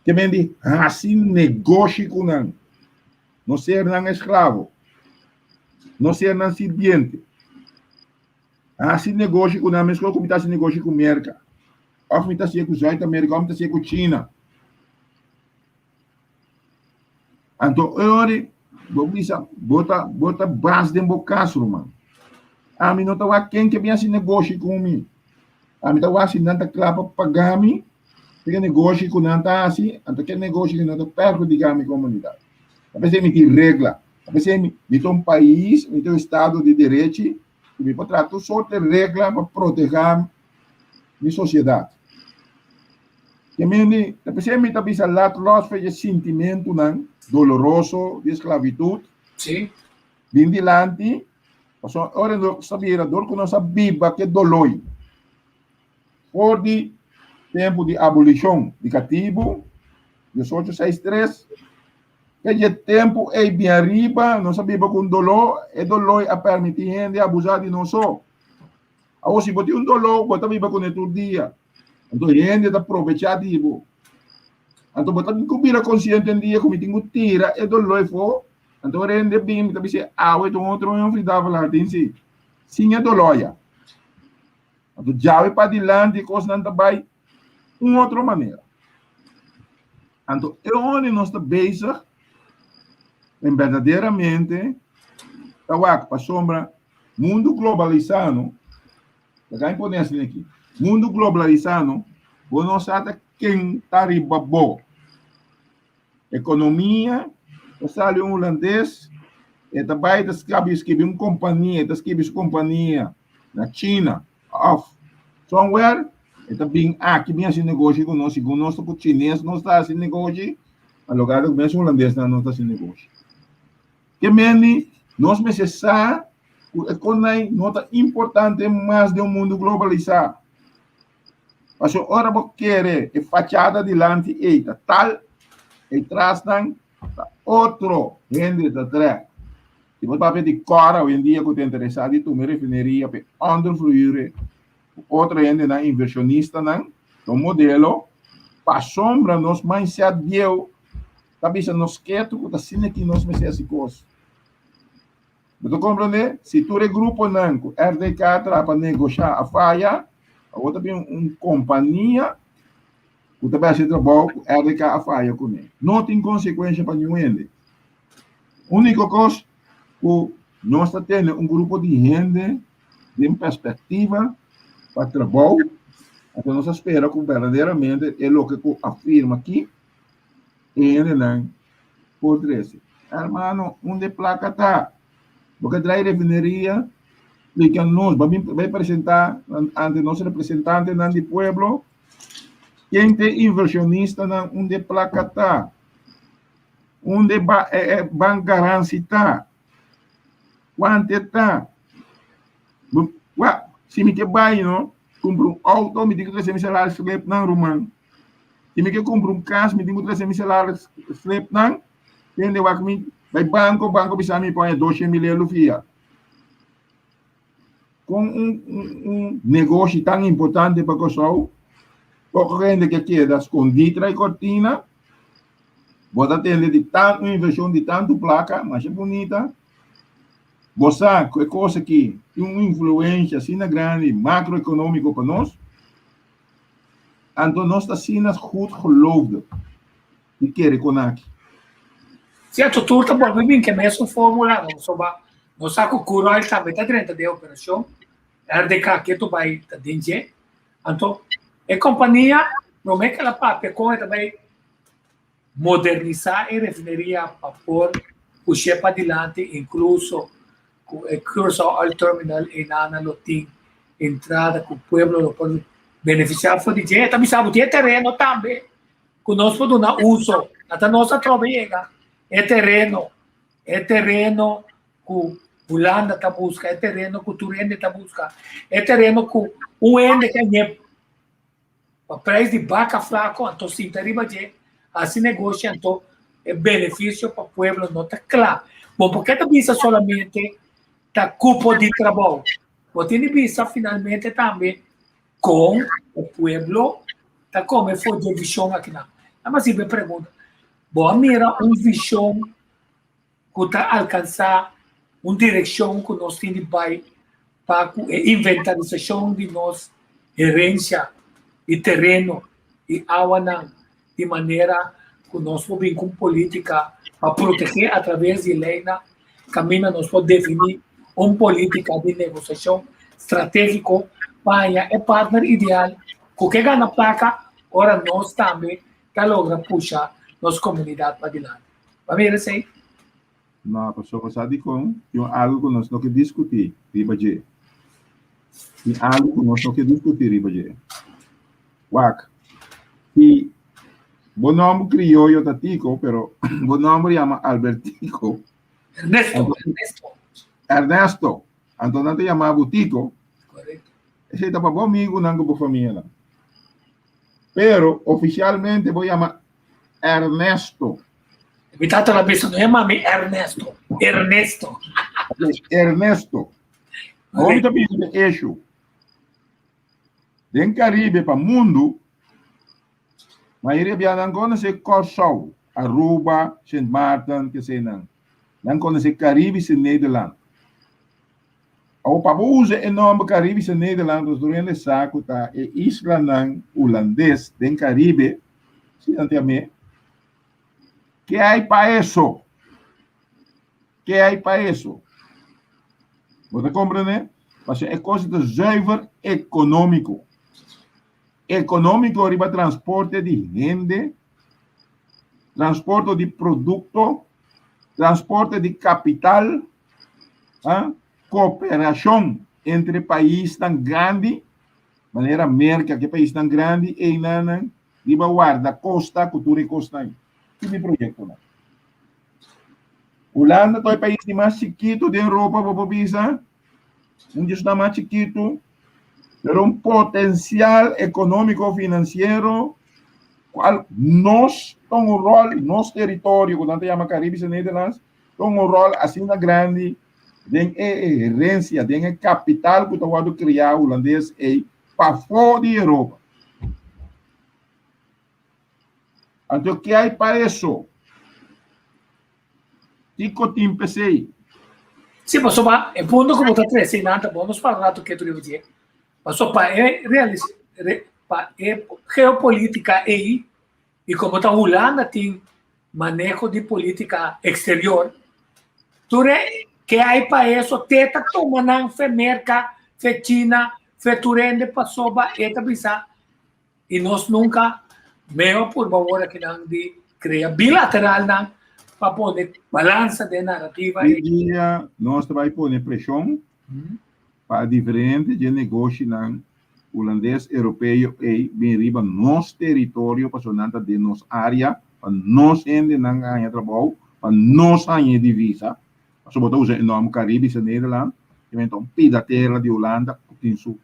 Que vende assim negócio com não. Não ser não escravo. Não ser não sirviente. Assim negócio com não, mas como está assim negócio com merca. Como está assim com os Estados Unidos, como está assim com China. Então, eu bota base de bocaço, mano. A mim não está quem que vem assim negócio comigo. A mim está assim, não está claro para pagar me, porque negócio com não está assim, então que negócio que não está perjudicar a minha comunidade. A pessoa me tem regra, a pessoa me tem um país, me tem um estado de direito, e me pode tratar só de regra para proteger a minha sociedade. E a pessoa me está pensando lá, nós fazemos sentimento doloroso de esclavitud. Sim. Vim dilante, ora não sabia, dor que não sabia que dolor. Por de tempo de abolição de cativo, 1863, que tempo é bem arriba, não sabia com dolor, e dolor a permitir gente abusar de nós só. Agora, se botar dolor, botar viva com outro dia. Então, gente está aprovechativo. Então, botar me consciente em dia, como tenho tira, e dolor for. Então, rende bem, me dizer, então outro não fidava lá, tem si. Sim, é dolor. Então, já vai para dilante, coisa não vai, outra maneira. Então, é onde nós estamos bezig, em verdadeiramente, para sombra, mundo globalizado, está imponendo aqui, mundo globalizado, não sabe quem está riba economia, sale um holandês, e também escreve uma companhia na China, off, somewhere, e também aqui vem esse negócio com nós, segundo nós, com chinês, nós está esse negócio, a lugar do mesmo holandês não está esse negócio. Que meni, nós precisamos, a economia não é importante mais do mundo globalizado. Mas agora você quer a fachada delante, eita, tal, e traz outro gente da trás. Se você vai pedir cara, hoje em dia, que está interessado, e tu me referiria para underfluir, outra gente, inversionista, um modelo, para sombra, nós mais se adieu, talvez nós quietos, que está sendo que nós me essa coisa. Você compreende? Se tu é grupo, não, RDK, para negociar a falha, ou também uma companhia, que também se trabalha com RDK a falha com ele. Não tem consequência para ninguém. A única coisa que nós temos um grupo de gente de perspectiva para trabalho, então nós esperamos que verdadeiramente é o que afirma aqui, e ele não pode ser. Hermano, onde placa está? Porque traz refineria, que nós vai apresentar ante nossos representantes do pueblo, quem tem inversionista onde placa está, onde bancarância está, quanto está. Se me quer baixo, não, compro um auto, me digo 3 salários slep não, Romano. Se me quer comprar um carro, me digo 3 salários slep não, entende? Vai banco bisa me põe 200 mil euros via. Com um negócio tão importante para o pessoal, correndo que queda escondida e cortina, você atende de tanto inversão de tanto placa, mas é bonita. Você, que coisa que tem uma influência assim grande, macroeconômica para nós, então nós estamos sendo goed geloofd. Die querem conectar. Certo, tudo está bom, bem que mesmo fórmula, não sabe o cural também está dentro da operação, RDK que tu vai estar dentro, então, a companhia, Como é que ela papel com também modernizar a refineria para pôr o chefe adiante, incluso com o curso ao terminal em Ana Lotim, entrada com o pueblo pode beneficiar foi de gente, também sabe, tem terreno também, que nós podemos uso, até nossa trabalha, é terreno que Holanda está buscando, é terreno que o Turende está buscando, é terreno que o ende que é o preço de vaca fraco, então se interessa de assim negócio, então é benefício para o povo, não está claro. Bom, porque a visa solamente está cupo de trabalho, você tem visa finalmente também com o povo, está como foi de visão aqui não. Mas se me pergunta, bom, mira visão que está alcançar uma direção que nós temos para a inventarização de nossa herência e terreno e água de maneira que nós podemos com política para proteger através de lei caminho nós podemos definir uma política de negociação estratégico para é partner ideal que ganha placa ora nós também que logra puxar nossa comunidade para adiante. Vai ver assim? Não, pastor, você diz que algo que nós não queremos discutir, riba-de. E algo que nós não queremos discutir, riba-de. Wak. E o nome crioulo tá tico, pero o nome chama Albertico. Ernesto. Então não te chamava Tico. Correto. Esse está para bom amigo, não para família. Pero oficialmente vou chamar Ernesto. Mi tata la pensa, non è mami Ernesto. Ernesto. Ernesto. Onde está pensando eixo? Den Caribe para mundo, maioria biar conhece Curaçao, Aruba, Saint Martin, que sei não conhece Caribe e Nederland. O para usar o nome Caribe e Nederland, os durante o saco tá é isla não holandês, den Caribe, se não tem a mim. Que há para isso? Que há para isso? Você compreende? Mas é coisa de zuiver econômico. Econômico arriba transporte de gente, transporte de produto, transporte de capital, cooperação entre países tão grandes, maneira América, que país tão grande, e não, riba guarda costa, cultura e costa. Que projeto, não? Holanda é o país mais chiquito da Europa, para pensar. Um está mais chiquito, pero um potencial econômico financeiro, qual nós temos um rol, nosso território, quando a gente chama Caribe e Nederlands, temos um rol assim grande, tem herência, tem capital que está criar holandês para fora da Europa. Então, o que há para isso? Tico timpesei. Sì, ma insomma, è punto come potete essere in alto, non parlato che tu devi dire. Ma insomma, è geopolitica e come ta Holanda tem manejo de política exterior, tu que hai para isso, teta toma não fe merca, fe China, fe turende passou ba eta bisa. E nós nunca meio por favor que não de criar bilateral não para poder balança de narrativa. Hoje dia nós vai pôr pressão para diferente de negócio não holandês, europeu e bem riba nosso território para sonanta de nossa área, para nós ainda não ganhar trabalho, para nós ganhar divisa. Sobretudo os enormes Caribe e Nederland, então pida terra de Holanda, tem sua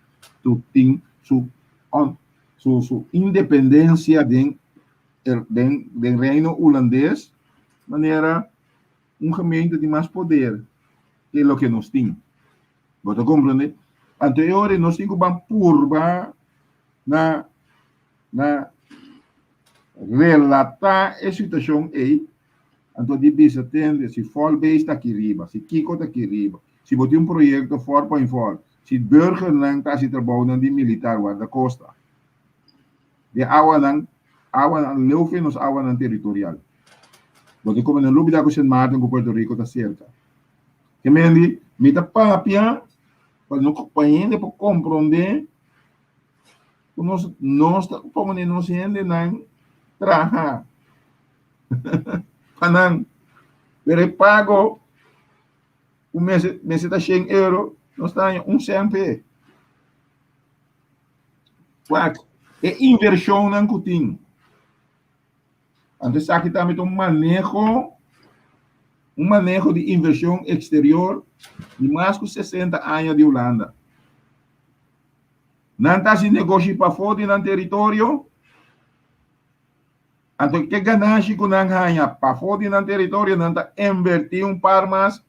independência do reino holandês, maneira gemeente de mais poder que é o que nós temos. Você compreende? Anterior, nós temos uma curva na relatar a situação aí. Então, de atende, se Volbase está aqui riba, se Kiko está aqui riba, se você tem um projeto 4.4, se burger não está se trabalhando de militar guarda-costa, de água não, leuve nos água não territorial. Você como no lugar da Saint Martin com Porto Rico está cerca. Que me está papia, para não compreender, para compreender nós como nós ainda não trabalha. Panang, pero pago o mês está 100 euros, nós estamos um sempre. É inversão não cutim. Então, aqui também um manejo de inversão exterior de mais de 60 anos de Holanda. Não está se negócio para fora no território. Então, que ganância que não ganha para fora no território, não está invertir par mais,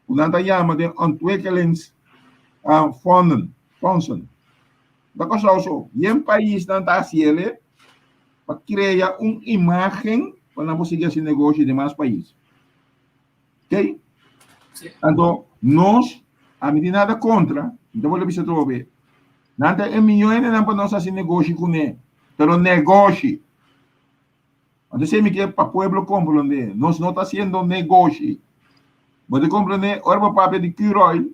não está chamando de ontwikkelingsfondsen. Da cosa also, em país não está assim, para criar uma imagem para não conseguir esse negócio de demais países. Ok? Então, nós, a mim nada contra, então vou dizer para você, não tem milhões não para nós fazer negócio com ele, mas negócio. Então, se me quer para o povo compreender, nós não estamos fazendo negócio. Você compreender, ora para papel de Curoi,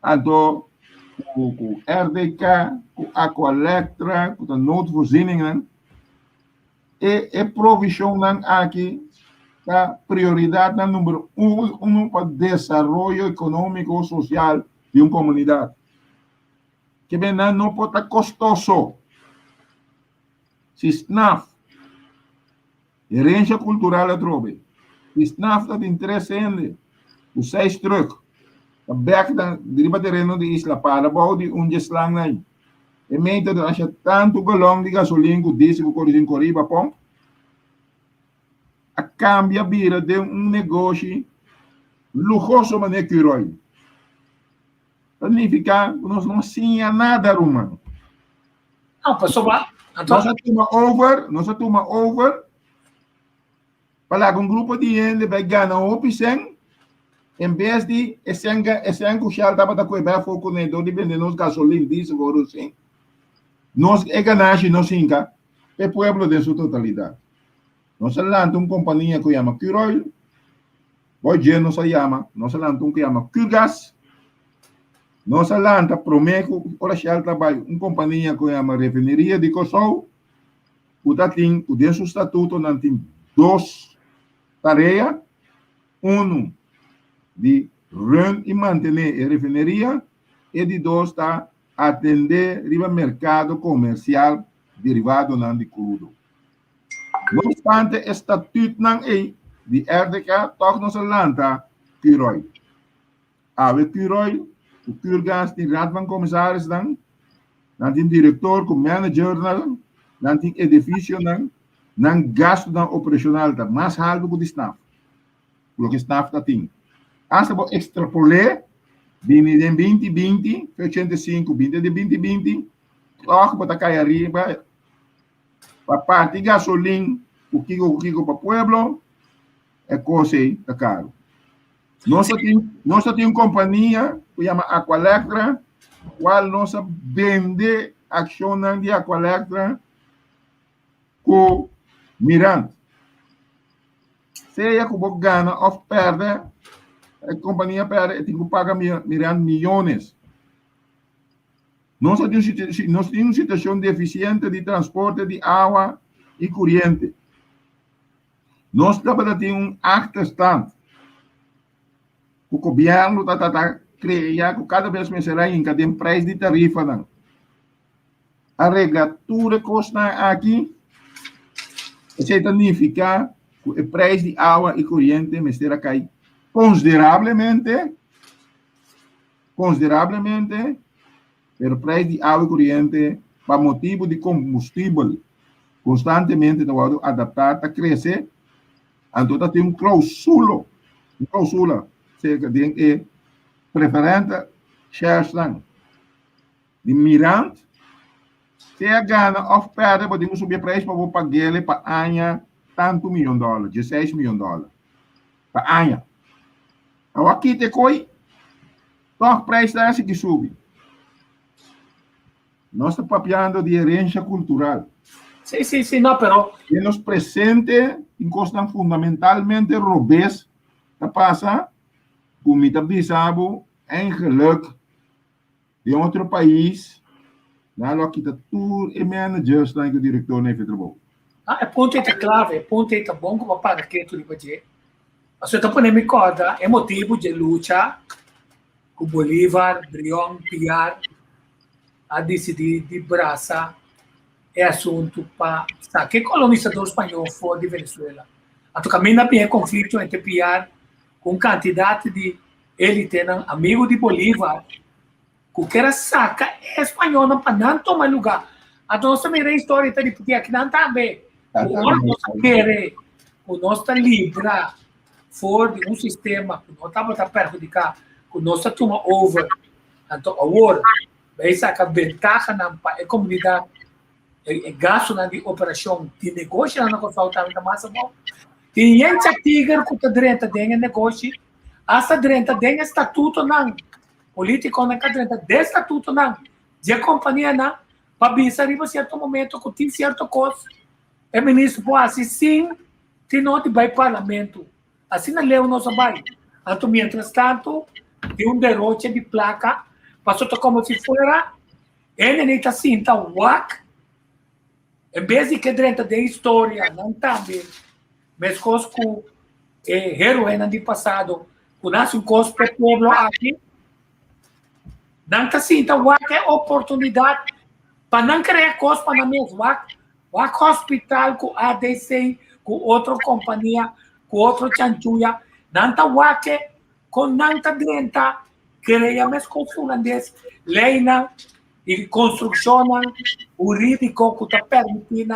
então, com RDK, com Aqualectra, com a noodvoorzieningen, e provisão aqui, a prioridade número 1 para o desenvolvimento econômico e social de uma comunidade. Que bem, não pode estar custoso. Se SNAF, herência cultural é trobe. Se SNAF está de interesse ainda, o 6 truck, a back da deriva terreno de Isla Parabaw de geslang na aí. E meio de achar tanto galão de gasolina que disse que o Corinthians Coriba pomp, a cambia vira de negócio luxuoso maneira que Curoi. Significa que nós não tinha nada, Romano. Não, pessoal, Nós toma over, para um grupo de gente vai ganhar opção, em vez de esse ano que já estava com o foco nele, dependendo dos gasolina, diesel, ou assim, nós é ganhar, nós inca, é o povo de sua totalidade. Nós lançamos uma companhia que chama Curoi, hoje nós lançamos uma que chama Curgas, nós lançamos Promeco, ora já trabalho, uma companhia que chama Refineria de Kosovo, o dentro do estatuto não tem 2 tarefas, de run e manter a refineria, e de 2 está atender o mercado comercial derivado de crudo. No obstante, o estatuto de RDK toch nos lança Curoi. A Curoi, o Curgas, tem raad van commissaris dan tem diretor, com manager dan tem edifício dan gasto dan operacional dan mais alto que o staff. Porque o staff está tem. Hasta vou extrapolar de 2020, 85, 20 de 2020, logo para cair arriba, para parte de gasolina, o Kiko para o pueblo, é coisa da caro. Nós temos uma companhia que chama Aqualectra, qual nós vende ação de Aqualectra com Mirante. Seja que você ganha ou perde, a companhia perde, tem que pagar Mirante milhões. Nós temos uma situação deficiente de transporte de água e corrente. Nós também temos acta stand. O governo está criando cada vez mais em cada preço de tarifa. Não. A regulatura custa aqui, isso significa que o preço de água e corrente será cair consideravelmente, pero o preço de água e corrente, para motivo de combustível, constantemente está adaptado a crescer. Então, tem uma cláusula, cerca de preferente shares de Mirante, se a gana ou perde, podemos subir o preço para pagar ele para ganhar tanto $1 milhão, $16 milhões para ganhar. Então, aqui tem coisa, o preço é esse que sube. Nós estamos papiando de herência cultural. Sí, no, pero... Que nos presente encostam fundamentalmente robês que passa com muita bisabo em geluk de outro país Na kita tour e managers na o diretor na trabalho. É ponto é clave, é ponto é bom como para que tu diga. A sua tempo nem me conta, é motivo de luta com Bolívar, Brion, Piar a decidir de braça é assunto para que colonizador espanhol for de Venezuela. A tu caminho bem conflito entre Piar com candidato de ele tendo amigo de Bolívar que era saca é espanhol não para não tomar lugar. A nossa primeira história está de porque aqui não está bem. O nosso querer, o nosso livrar for de sistema que não está perjudicar, que o nosso toma over. Então, agora, vai sacar vantagem na comunidade, gasto na operação de negócio na consulta da massa bom. Tem gente que está dentro de negócio, hasta dentro de estatuto não. Político na cadrenta de estatuto não. De companhia não. Para pensar em certo momento que tem certo coisa. É ministro pode assim, sim, tem não vai parlamento. Assim não leu nosso bairro. Então, mientras tanto, tem derroche de placa, passou como se fosse, ele nem está assim, então, em vez de que dentro da história, não também, mas coisas com heroína de passado, que nasce um coisa para o povo aqui, não está assim, então, é oportunidade para não criar coisa para nós, o hospital com ADC, com outra companhia, com outro chanchuya, não está com não está dentro, criar mais coisas holandês, lei e construção jurídico que está permitindo,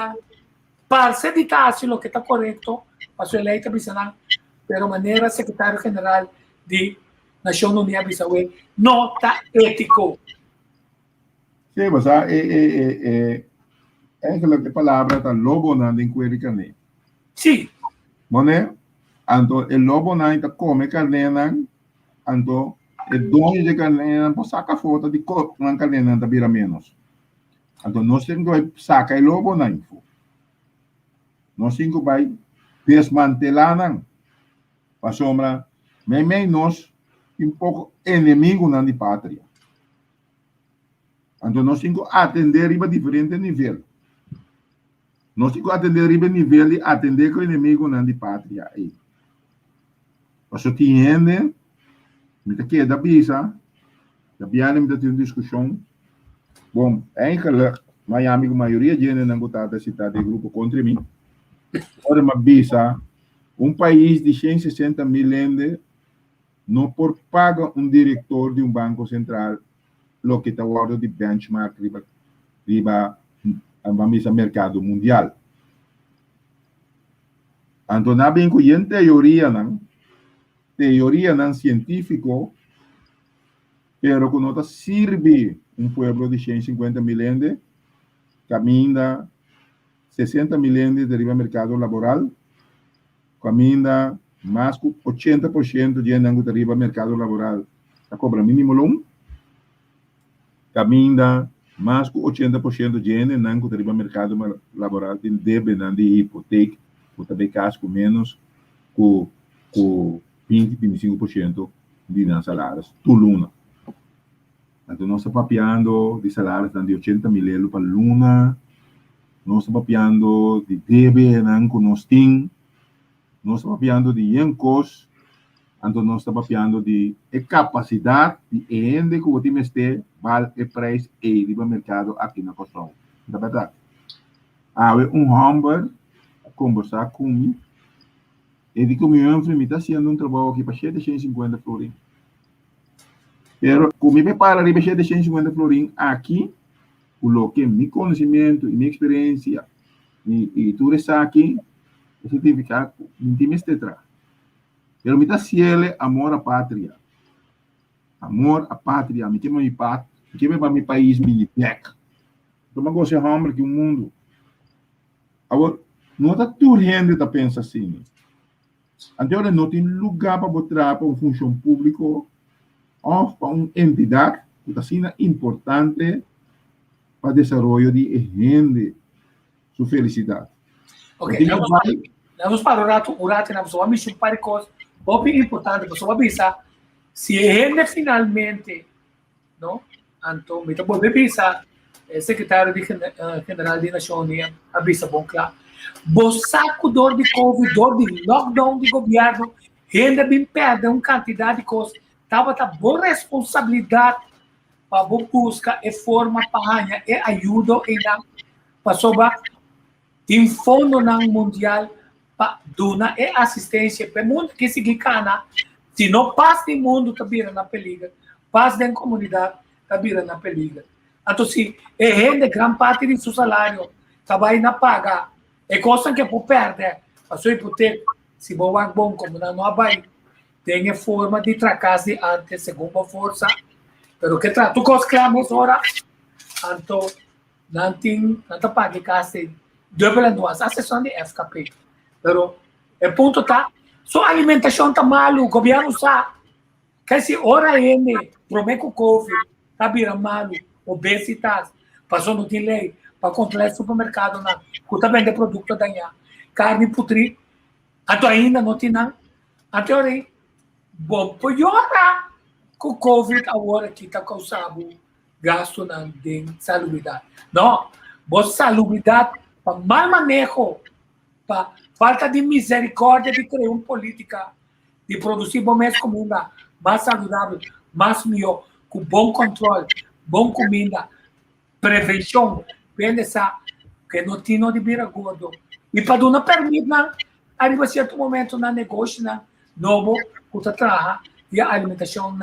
para se editar aquilo que está correto, para sua lei está precisando, pero maneira secretário-geral de Nação Unida Bissau não está ético. Sim, mas é aquela palavra da lobo na inquiri carne. Sim. Mone, anto o lobo na está come carne na, anto o dono de carne na pode sacar foto de na carne na da vira menos. Anto nós temos que sacar o lobo na info. Nós temos que vai desmantelar na, para sombra, menos um pouco inimigo na pátria. Então, nós temos que atender a diferentes níveis. Nós temos que atender a nível de atender o inimigo na pátria. Você entende? Me está da bisa, da piada me está uma discussão. Bom, eigenlijk, Miami, a maioria de gente não gosta da cidade de grupo contra mim. Agora, uma bisa, país de 160 mil ende, não por paga diretor de banco central lo que está guardado de benchmark riba a mercado mundial. Então, na bem que a teoria não científico, pero que não sirve pueblo de 150 mil ende, caminha 60 mil ende de riba mercado laboral, caminha mais que 80% de gente que riba mercado laboral, a cobra mínimo long, caminha mais que 80% de gente não que riba mercado laboral tem deve de hipoteca, ou também casco menos com 20-25% de salários, tuluna. Então, nós estamos papiando de salários de 80 mil euros para luna, nós estamos papiando de deve que nós temos, nós estamos papiando de encos, então nós estamos papiando de capacidade de ende que o time este vale o preço e de mercado aqui na construção. Na verdade, há Humber a conversar comigo e de que o meu me está fazendo trabalho aqui para 750 florins. Pero comigo para arriba 750 florins aqui, o que meu conhecimento e minha experiência e tudo isso aqui, o certificado, o time este traz. Pero me está cielo amor à pátria. Amor à pátria. Me queima minha pátria. Me queima para meu país, minha black. Então, eu gosto de hambre que o mundo. Agora, não está tudo gente que pensa assim. Então, não tem lugar para botar para uma função pública ou para uma entidade que está sendo importante para o desenvolvimento de gente. Sua felicidade. Ok, vamos para o rato, vamos chupar coisas. O importante, você vai pensar, se ele finalmente, não? Então, me vou pensar, secretário-geral da Nação Unida, avisa bom claro. O saco dor de Covid, dor de lockdown de governo, ainda bem perde uma quantidade de coisas. Estava a boa responsabilidade para buscar e forma para e ajuda para sobre tem fundo mundial para dar assistência para o mundo que se cana. Se não passa no mundo, está vira na peliga. Passa na comunidade, está vira na peliga. Então, se rende grande parte do seu salário, trabalha na paga, é coisa que pode perder. A sua hipoteca, se bom é bom, como não vai, tem forma de tracar de antes, segundo a força. Pero que tu coisa que hora, então, não tem paga que double and duas, a sessão de FKP. Pero, o ponto está, sua alimentação está mal, o governo sabe. Que se ora ele, promete o Covid, está virando mal, obesidade, passou não tem lei, para controlar o supermercado, que também de produto da carne putri, até ainda não tem nada. Até aí, bom, piora com o Covid agora que está causando gasto de salubridade. Não, boa salubridade para mal manejo, para falta de misericórdia de criar uma política de produzir boas comidas mais saudável, mais melhor, com bom controle, bom comida, prevenção, pensar que não tem de virar gordo. E para não permitir, arriba a certo momento na negócio, novo, que trabalha e a alimentação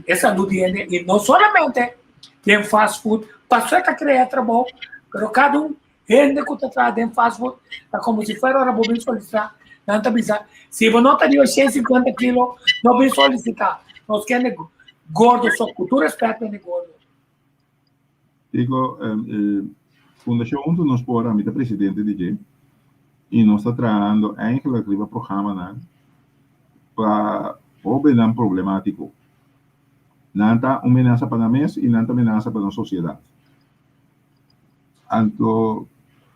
é saúde e não somente tem fast food, passou a criar trabalho, mas cada gente que trabalha em fast food, é como se fosse uma bobina solicitar, não está bizarro. Se você não tem 150 quilos, não vem solicitar. Nós queremos gordo, só cultura respeito de gordo. Digo, Fundação Unto nos pôr a mitad presidente de e nós está trabalhando em relativo programa para o bem problemático. Não está uma ameaça para a mesa e não está ameaça para a sociedade. Então,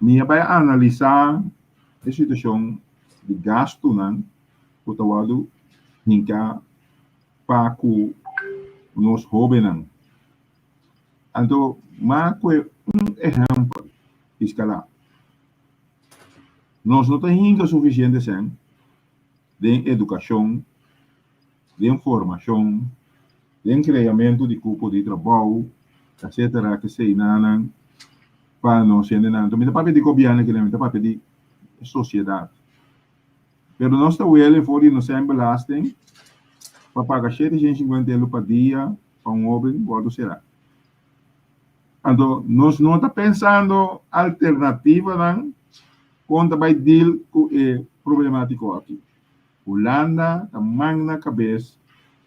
minha vai analisar a situação de gasto que está hinca para nos jovens. Então, mas exemplo escalar. Nós não temos suficiente de educação, de formação, de criamento de grupo de trabalho, etc. que se inanam para nós entender. Então, não é de governo que não é de sociedade. Pero nós estamos fora não sem belasting para pagar 750 euros por dia para um jovem, quanto será? Então, nós não estamos pensando alternativa quando vai deal com o problemático aqui. Holanda está na cabeça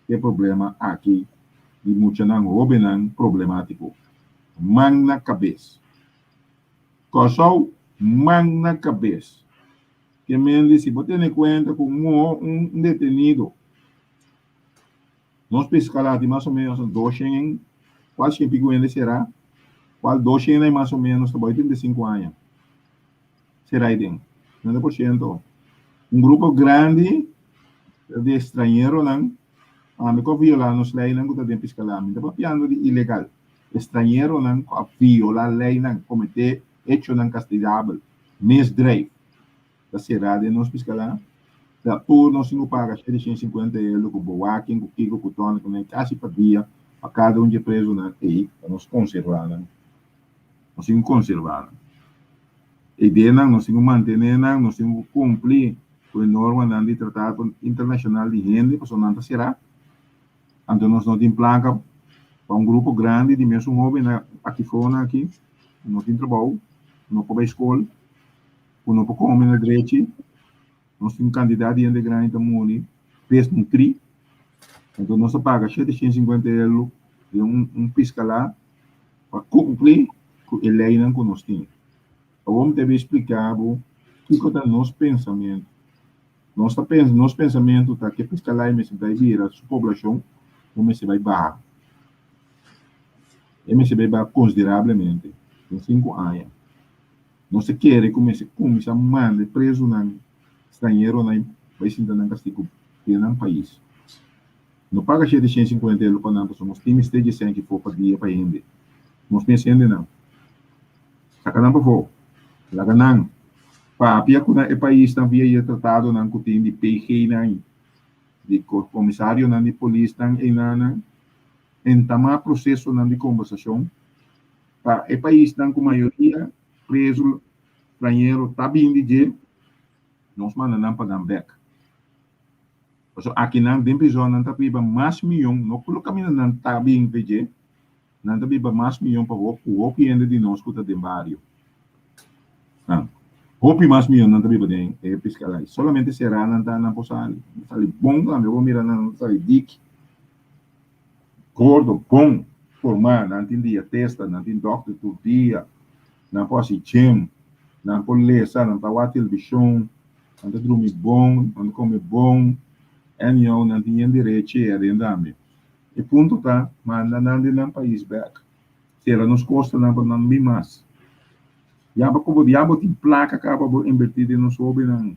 que problema aqui e muitos jovens problemático. Na cabeça. Coisa na cabeça. Que me se você tem conta com um detenido, nós pescamos mais ou menos 200, quase que pico ele será, qual 200 mais ou menos, 85 anos. Será aí dentro, 90%. Um grupo grande de estrangeiros, me violar nos leis, que está dentro pescando, está piando de ilegal. Estrangeiro, violar a lei, cometer hecho castigável, misdrive. Da cidade nós pescamos da por nós não paga 750 euros com boaquim, com pico, com tona, com quase para dia a cada de preso aí para nós conservar, nós temos conservar. E de nós temos manter, nós temos cumprir com a norma de tratado internacional de gente, para não será. Então nós não temos placa para um grupo grande de mesmo jovem aqui fora aqui, não tem trabalho, não pode escola. Não pode comer na direita, nós temos candidato de grande tamanho, desnutri, então nós pagamos 750 euros de um fiscal lá para cumprir com a lei que nós temos. Vamos ter que explicar o que é o nosso pensamento. Nosso pensamento está que fiscal lá vai vir a sua população, como se vai baixar. Se vai baixar consideravelmente, em 5 anos. Não se quer começar a mandar preso estrangeiro vai se entender castigo no país. Não paga 750 euros para nós, somos times de 100 que for para dia para ainda. nós pensando não. Sacanam para fora. Laganang. Papia kuna e país também é tratado não com de PG não de comissário não de polícia não e não entamar processo não de conversação para e país não com maioria preso estrangeiro tá bem de nós manda não para dar back. So aqui não dentro prisão não tá piba mais milhão não colocamos não tá bem de não tá piba mais milhão para o que ainda de nós que tá de barrio. Hopi mais milhão não também podem pescar. Solamente será não tá na posal. Sali bom também vou mirar não sali dic. Gordo bom formar não tem dia testa não tem doctor todo dia não pode gym não pode ler não tá watch televisão não tá dormir bom não come bom e não tem direito a dentro e ponto tá mas não país back. Será nos custa não para não mais. Yaba como diabo tem placa acaba por invertir no sobe não.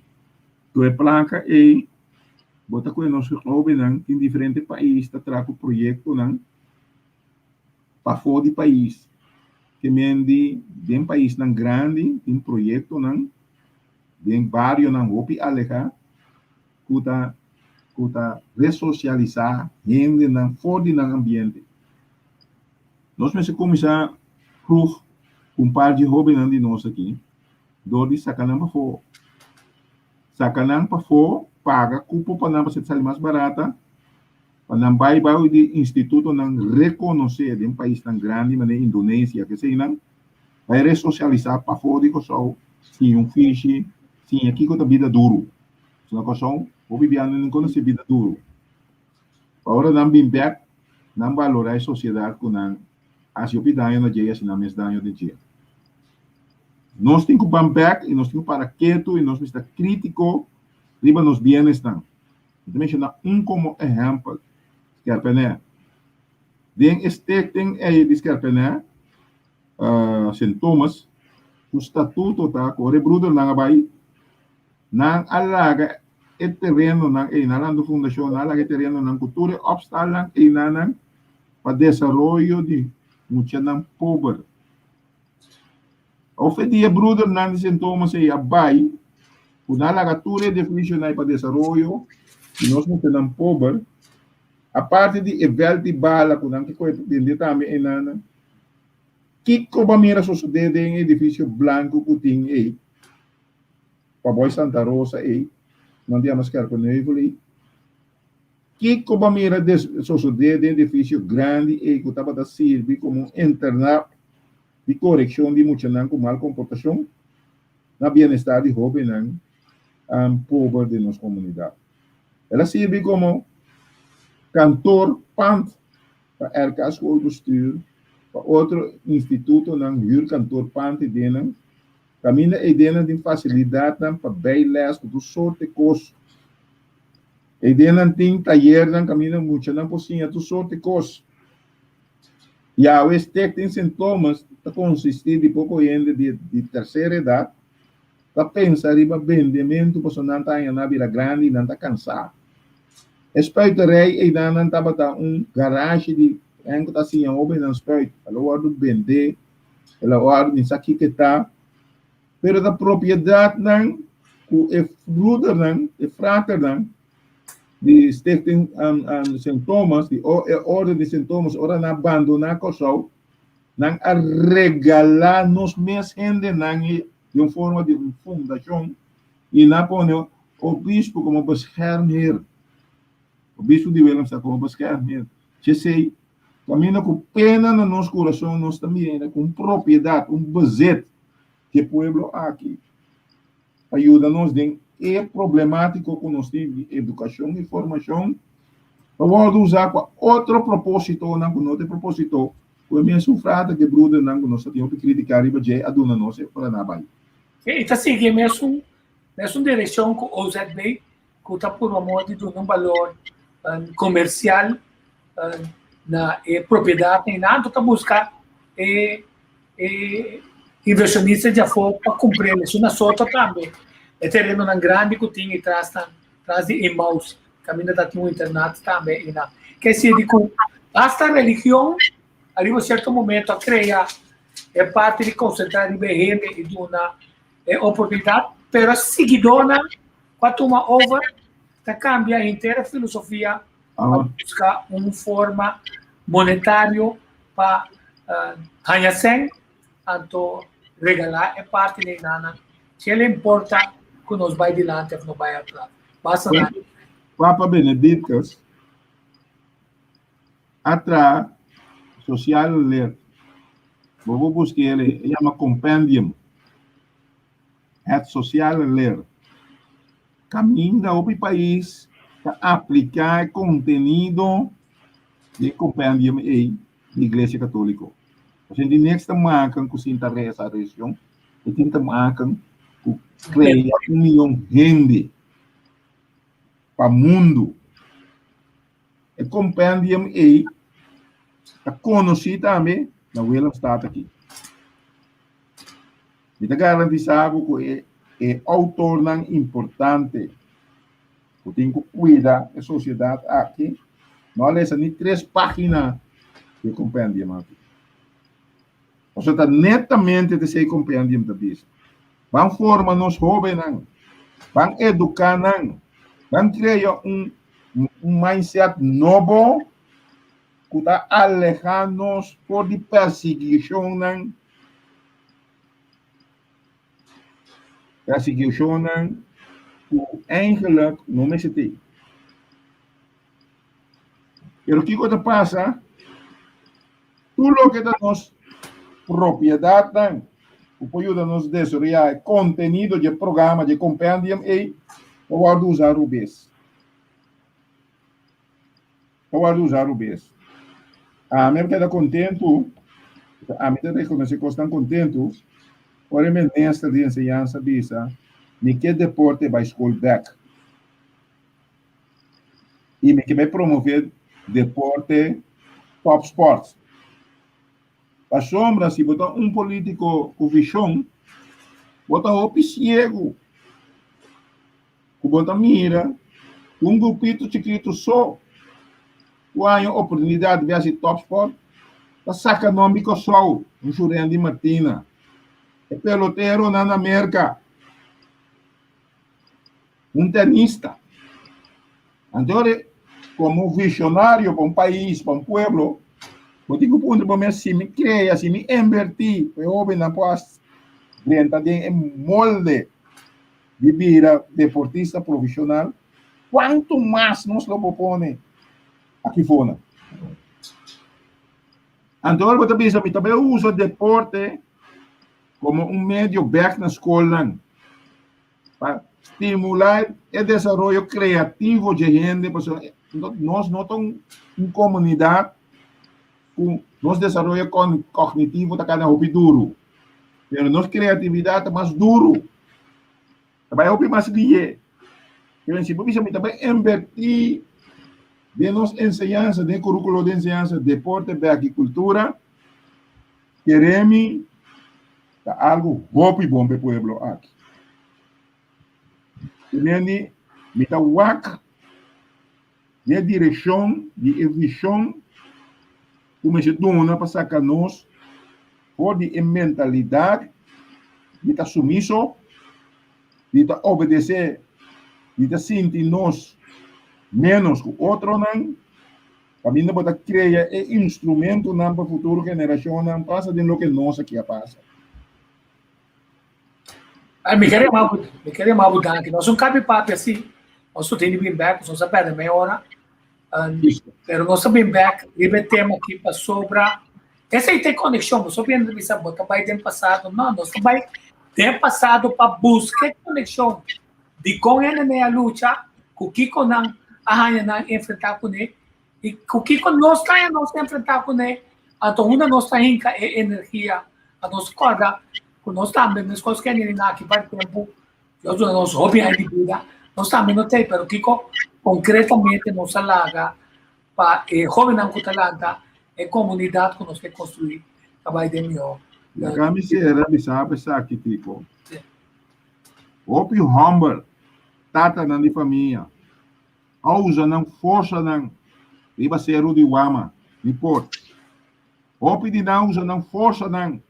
Tu é placa e bota com nós sobe não em diferentes países tá trago projeto não para fora do país. Que mendi de país não grande tem projeto não de barrio não opi aleja kuta resocializar gente não fora do ambiente. Nós mesmo começar cruz um par de jovens de nós aqui, do de sacanam para fora. Sacanam para fora, paga cupo para não ser mais barata, para não vai o instituto não reconhecer de país tão grande, mas Indonésia, que sei não, vai resocializar para fora de coisa, sim fiche, sim aqui com a vida duro. Se não coisa, o bibiano não conhece vida duro. Agora não bem back, não valorar a sociedade com não as opiniões na dia assim na mês daño de dia. Nós temos que back e nós temos para quieto e nós temos que estar crítico riba nos bienes não. Então mencionar como exemplo que a pena. Den tem aí diz que a pena sintomas o estatuto tá corre bruto na vai na alaga e terreno na e na lando fundação na alaga terreno na cultura obstacle e na para desenvolvimento de muita não pobre. O fedia bruder nan sintomas aí abai, o na lagatura definição aí para desenvolvimento, e nós não temos pobre. A parte de evelti bala com não que coi de também nana. Que como mira sucede em edifício branco que tem aí. Para Boy Santa Rosa aí, não tem mais quer com ele. Que como mira sucede em edifício grande aí que estava da servir como internato de correção de muita não com mal comportação na bem-estar de jovem não pobre de nossa comunidade. Ela serve como cantor pant para a escola do estudo para outro instituto não vir cantor pant de não caminha e de facilidade não para bailes do sorte coisa e de não tem taller não caminha muito não possível do sorte coisa. E a este tem sintomas que consistem de pouco ainda de terceira idade, para pensar em vendimento, porque não está na vida grande, não está cansado. Espeitarei e não estava garagem de ainda está assim, homem não espeita, ela guarda vender, ela guarda isso aqui que está, pero da propriedade não, o fruta não, o frater não, de tem sintomas, de ordem de sintomas, ora na abandonar coisa, não a regalar nos meus gente não de uma forma de fundação e não põe o bispo como beschermer, o bispo de Williams está como beschermer, que sei, caminha com pena no nosso coração, nós também com propriedade, bezet que o povo aqui ajuda-nos de é problemático que nós temos de educação e formação, para usar com outro propósito, não com outro propósito, com a minha sufrata que bruda não com nós temos que criticar e bater a dona nossa para na Bahia. E está seguindo mesmo direção com o OZB, que está por amor de um valor comercial na propriedade, e nada está buscar inversionistas de afogo para cumprir isso na sota também. É terreno não grande que tem traz de irmãos, caminho da tua internet também, que se diz hasta religião arriva um certo momento a criar é parte de concentrar em BRM e de uma oportunidade, pero seguidona, quando uma over, cambia a inteira filosofia a buscar uma forma monetária para ganhar sem, então regalar é parte de nada. Se ele importa que nós vai adiante ou não vai atrás. Basta nada. Papa Benedictus, atrás, social ler, vou buscar ele chama compendium, é social ler, caminha ao país para aplicar conteúdo de compendium e Igreja Católica. A gente nesta marca que se interessa a região, e tenta marcar que cria união gente para o mundo. E compendium e a conhecer também na Wilhelm Stadt aqui. E te garantizado que é autor não importante. Eu tenho que cuidar da sociedade aqui. Não é nem 3 páginas de compendium aqui. Ou seja, netamente de ser compendium da bisa. Vão formar nos jovens, vão educar, vão criar mindset novo que está alejando-nos por de perseguição, que eigenlijk não me tem. Pero o que passa? Tudo o que nós propriedade, o que ajuda nos desarrollar conteúdo de programa de compendium e o usar o BES. A mim está contento, a mim está reconhecer que estão contento, por exemplo, nesta de ensinança bisa, me que deporte vai escolher back. E me que vai promover deporte top sports. A sombra, se botar político com visão, botar o ciego, que botar mira, grupito chiquito só, a oportunidade de ver esse top sport, saca nome que só, Julián de Martina, é pelotero na América, tenista. Então, como visionário para país, para pueblo, eu tenho que ponto para se me criar, se me invertir, eu não posso dentro de molde de vida deportista profissional, quanto mais nos lo propõe aqui fora. Então, eu também uso o deporte como meio back na escola, para estimular o desenvolvimento criativo de gente, nós não estamos em comunidade, nosso desenvolvimento cognitivo está cada vez duro, mas nossa criatividade está mais duro, também mais ligeiro. Então, se você também invertir de nossa ensinança, de currículo de ensinança, deporte, agricultura, queremos algo bom para o povo aqui. Também, me dá WAC, de direção, de visão, como se dona para sacar nós, por de mentalidade, de estar sumisso, de estar obedecer, de estar sentir nós menos que o outro, para mim, não pode criar instrumento para a futura geração, não passa de lo que nós aqui passa. Me queria mal mudar aqui. Nós não cabe papo assim. Nós não temos bem back, nós sabemos meia hora. Mas nós sabemos back, e tema aqui para sobre. Essa aí tem conexão, nós sabemos que isso vai ter passado. Não, nós vai ter passado para buscar conexão de com ele na luta, com o que não a enfrentar com ele, e com o que nós estamos enfrentar com ele. Então, uma nossa rica é energia, a nossa corda. Nós também, as coisas que a gente aqui para o tempo, nós hobby de vida, nós também não temos, mas o que concretamente nos alaga para jovem não talanta é comunidade que nós queremos construir, trabalho de melhor. A mim se era sabe aqui tipo, ópio humble, tata na família, usa não força não, iba ser o de Wama, de Porto. Hopi di na usa ng força ng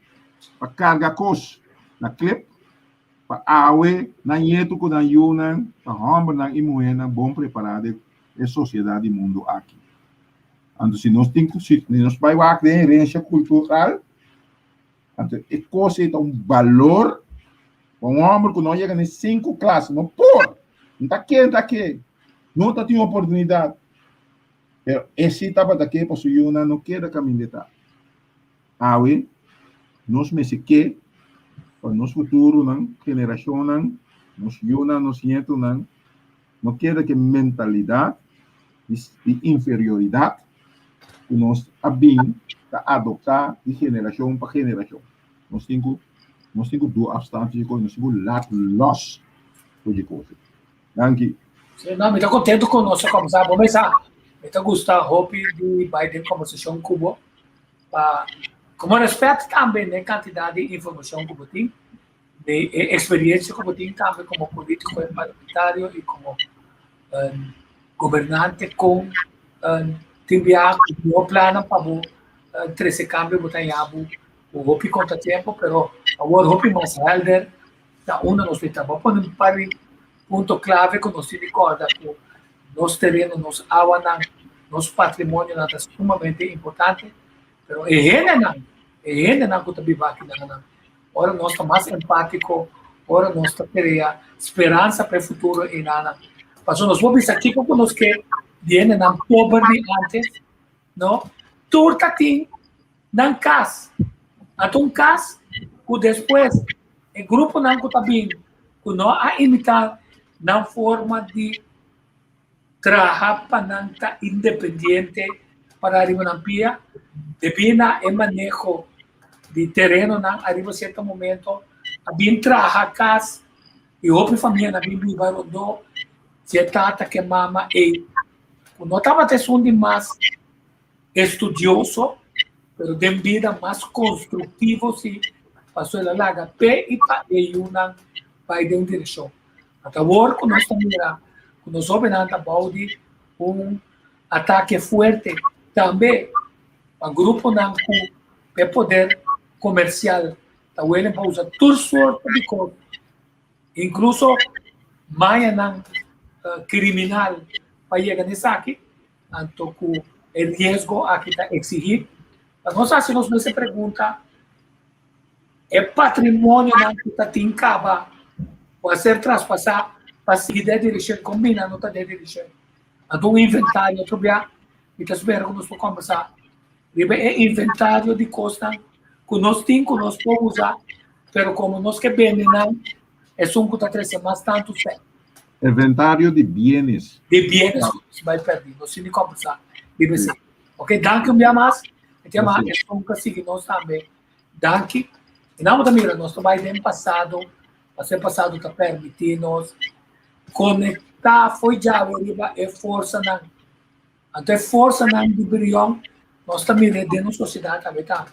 pagkarga kos na clip, pa-awe na yeto ko ng yunan, pa-hombre ng imuhe ng bom preparado e sociedade mundo aqui. Então, se nós temos vai ter herência cultural, então, é coisa é um valor, um homem que não chega em 5 classes, não por, não está aqui, não está tendo oportunidade. Pero esse estava daqui para o não quer caminhar. Awe, nós me que para o nosso futuro, não, geração, não, nos yuna, nos nietos, não quer que mentalidade de inferioridade que nós abim a adotar de geração para geração. Nós temos duas abstantes de coisas, nós temos lá los de coisas. Danke. Não, me estou contente com o nosso começar. Vamos começar. Me está gostando, hope de Biden conversação com o como respeito também na quantidade de informação que eu tenho, de experiência que eu tenho também como político parlamentário e como governante com timbiar o plano para 13 câmbios botar em abo o hopi conta tempo, pero agora hopi mais helder da uma nos está bom para um ponto clave que nós temos corda que nos terrenos, nos água, nos patrimônio é sumamente importante, pero é não que está vivo aqui não. Ora nós estamos mais empático, ora nós estamos tendo esperança para o futuro e nada. Mas nós vamos aqui com nós que viene na pobre antes, não? Turta tem na casa, até casa que depois o grupo não está bem, que não a imitar na forma de trabalhar para não estar independente para arriba na pia, devina e manejo de terreno na arriba certo momento, a bem trabalhar casa e outra família na bem viver do se tata que mama e não estava tendo mais estudioso, pero de vida mais construtivo se passou a larga pé e para uma vai de uma direção. Agora que nós estamos lá, que nós vamos de ataque forte também a grupo não com poder comercial, tá ele para usar tudo sorte de coisa, incluso maia não criminal para chegar nesse aqui, então com o risco aqui está exigir. Nós fazemos essa pergunta: é patrimônio que está em caba pode ser traspassado para seguir a direção combina não está de direção. Então o inventário outro dia, e está esperando que nós vamos conversar. É inventário de coisas que nós temos, que nós podemos usar, mas como nós que vendem não, é um que está crescendo mais tanto certo. Inventário de bienes. De bienes, se vai perder. Nós temos que conversar. Ok, danke um dia mais. Então, é um que siga nós também. Danke. E não, mira, nós também temos passado, ser passado está permitindo nós conectar, foi já arriba, é força não. Então, é força não de brilhão, nós também dentro da sociedade também tá.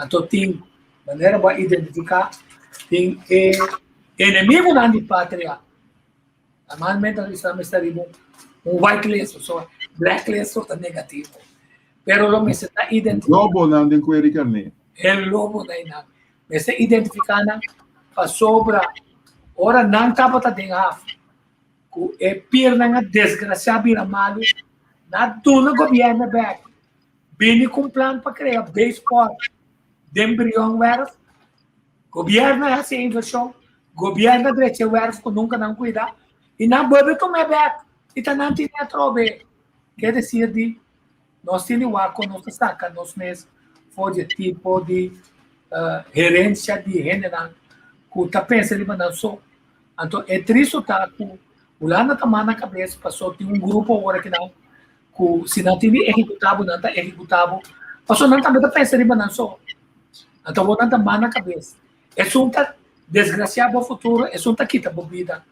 Então, tem maneira para identificar, tem inimigo não de pátria. Normalmente, nós estamos um whitelist, só blacklist está negativo. Pero lo que se está identificando. Lobo não tem querer carne. É lobo daí não. Mas se identificando para sobra, ora não estava tá dentro é pirna nga desgraçado vira malo na duna governo back bini com plano para criar baseball de embrião verf governo é assim inversão governo direito verf que nunca não cuida e não bebe tomar back e tá não tinha trobe quer dizer de nós temos o arco nós saca nós mesmos foi de tipo de gerência de gênero que está pensando em mandar só então é triste tá o lá na tamana cabeça passou tem grupo agora que não que se não tem executável não está executável passou não também está pensando em mandar só então vou na tamana cabeça é sunta desgraciado o futuro é sunta quita bobida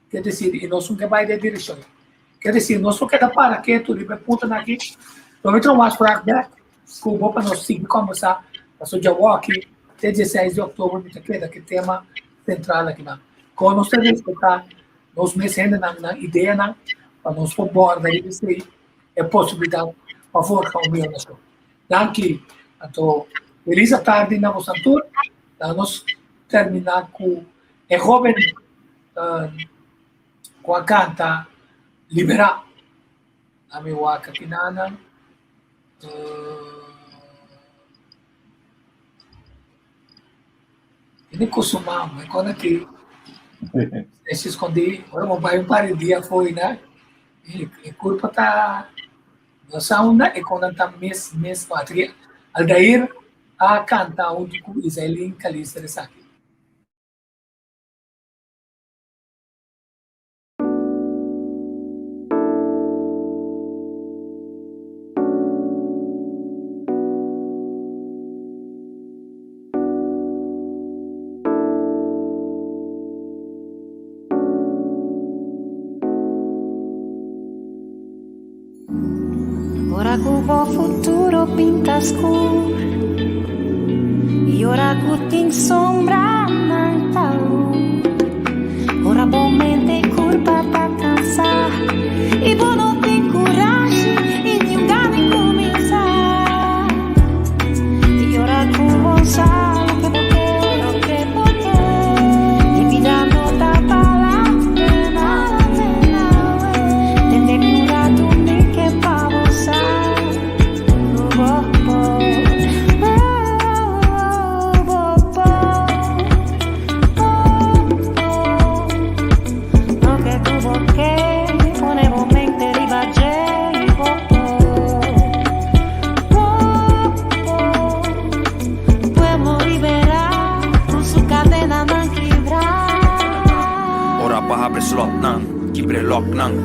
quer dizer e nós nunca vai de direção quer dizer nós só queda para que tu libe puta aqui então então mais para back que o para nós seguir conversar passou de aqui até 16 de outubro me queda que tema central aqui não como nós temos que estar nós mesmos na ideia não para nós for borda isso é possibilidade para forcar o meu nação danke Então, feliz tarde na vossa tour. Nós terminar com é jovem com a canta Liberar. A minha waka kinana. Ini kusuma, mas quando que se escondi, agora meu pai um par de dias foi, né? E culpa tá na sauna e quando tá mês patria, Aldair a cantar onde com Isaelin Calista Saki. Ora cubo futuro pinta escuro e ora cutin sombra nanta luz. Ora bommente curva ta cansar e vou não tem coragem e ninguém nem começar. E ora cubo sabe que porque e vida não tá falando nada tende curado nem que pa slot nang, kibre lock nang.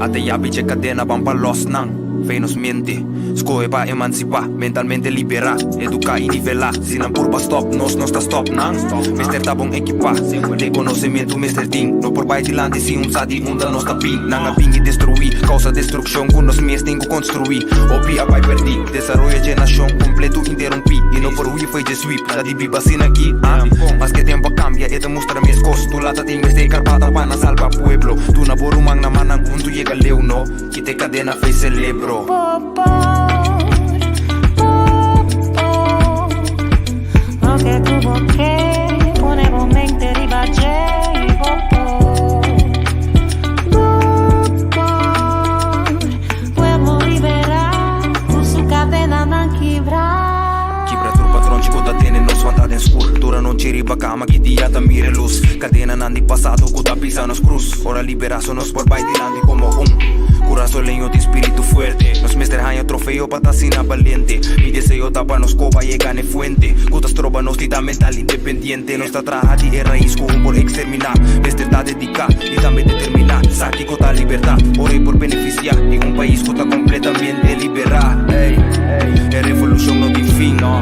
Ate yabi che cadena van pa los nang. Fei-nos mente, scoe pa emancipa, mentalmente libera, educa e nivela. Se não por stop, nós não está stop nang. Mister tá bom equipa, de conhecimento Mister Ting. No por baixo de lande, se sadi unda nós tá ping. Nanga ping e destruir, causa destruction, com nós mesmos tem que construir. Opia vai perder, desarrollo de nação completo interrompi. E no por ui foi de sweep, da de biba sin aqui, mas que tempo cambia, e te mostra minhas costas. Tu lata tem este carpata, para salva pueblo. Tu na borumang na manang, tu llega leu no. Que te cadena fez celebro. Lo que tuvo que poner mente ribaje pueblo liberar con su cadena non quebrar. Quebra tudo patrão chico da tene nos vontade em escultura não tira ba cama que dia tá mire luz. Cadena nandi passado que tá pisando nos cruz. Ora liberação nos por baixo de lande como corazón leño de espíritu fuerte. Nos mestre hanyo trofeo patasina valiente. Mi deseo tapa nos copa y gane fuente. Cutas tropa nos tita mental independiente. Nuestra traja de raíz como por exterminar. Mestre está dedicada y también determinar. Saki cota libertad, orei por beneficiar. En un país cota completamente liberar. Ey, la revolución no tiene fin, no.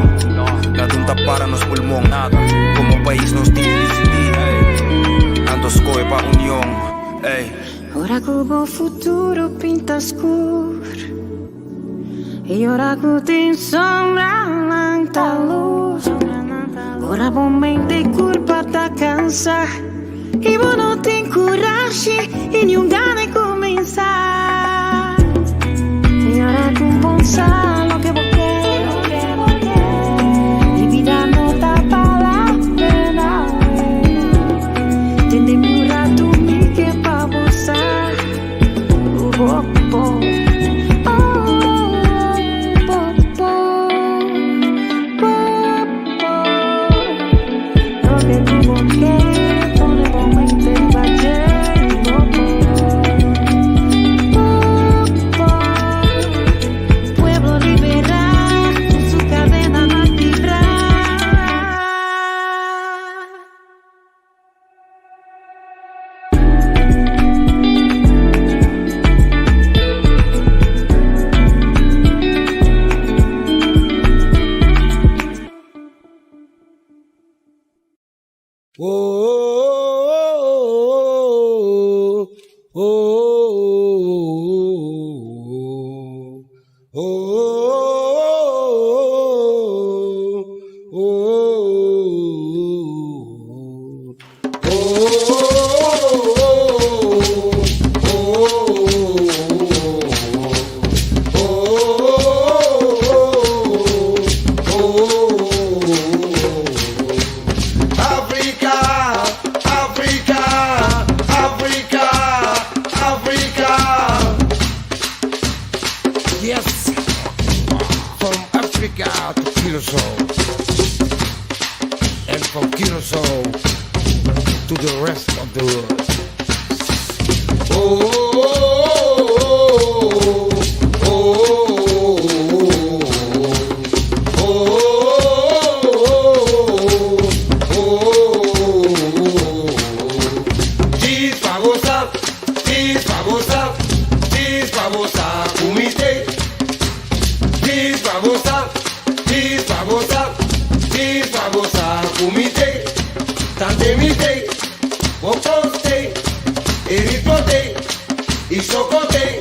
La tunta para nos pulmón, nada. Como país nos tiene decidir. Ando scoe pa unión, ey. Ora cubo futuro pinta scuro e ora cutin sombra nanta luz. Ora bommente curva ta cansar e vou não tem coragem e nenhum gane começar. E ora com bom salo que vou e vida não tá falando nada. Tende meu rato me que pa você. babosa kumite. This babosa kumite. Tante mite, boposte, eritrote, isokote.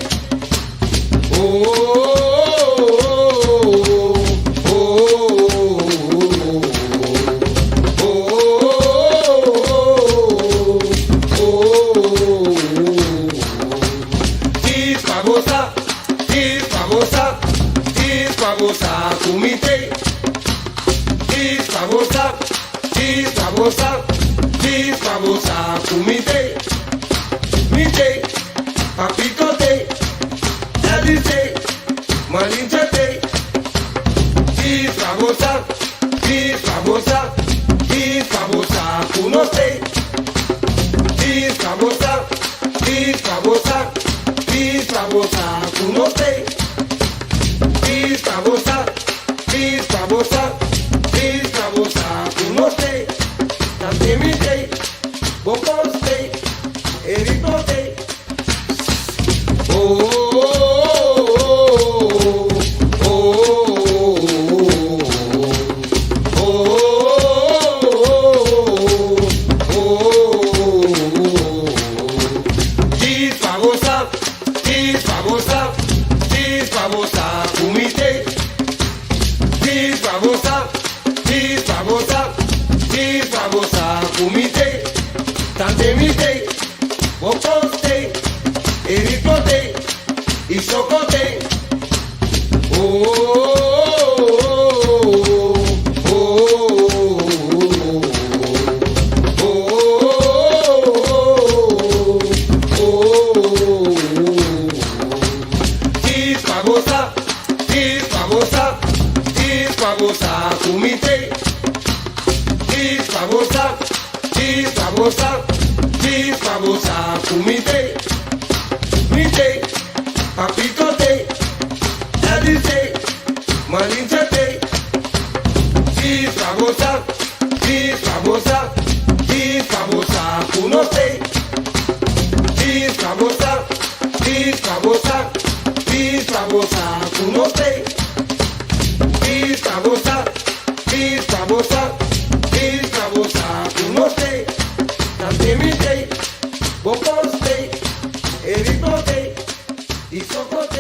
Babosa kumite. This babosa kumite. Mite, papitote, dadite, malinchate. This babosa kunote. This babosa kunote. This babosa kunote. Tante mite, boposte, eritrote. This babosa kumite. This babosa kumite. Tante mite, boposte, eritrote, isokote. This babosa kumite. This babosa kumite. Mite, papitote, dadite, malinchate. This babosa kunote. This babosa kunote. This babosa kunote. Tante mite, boposte, eritrote, isokote.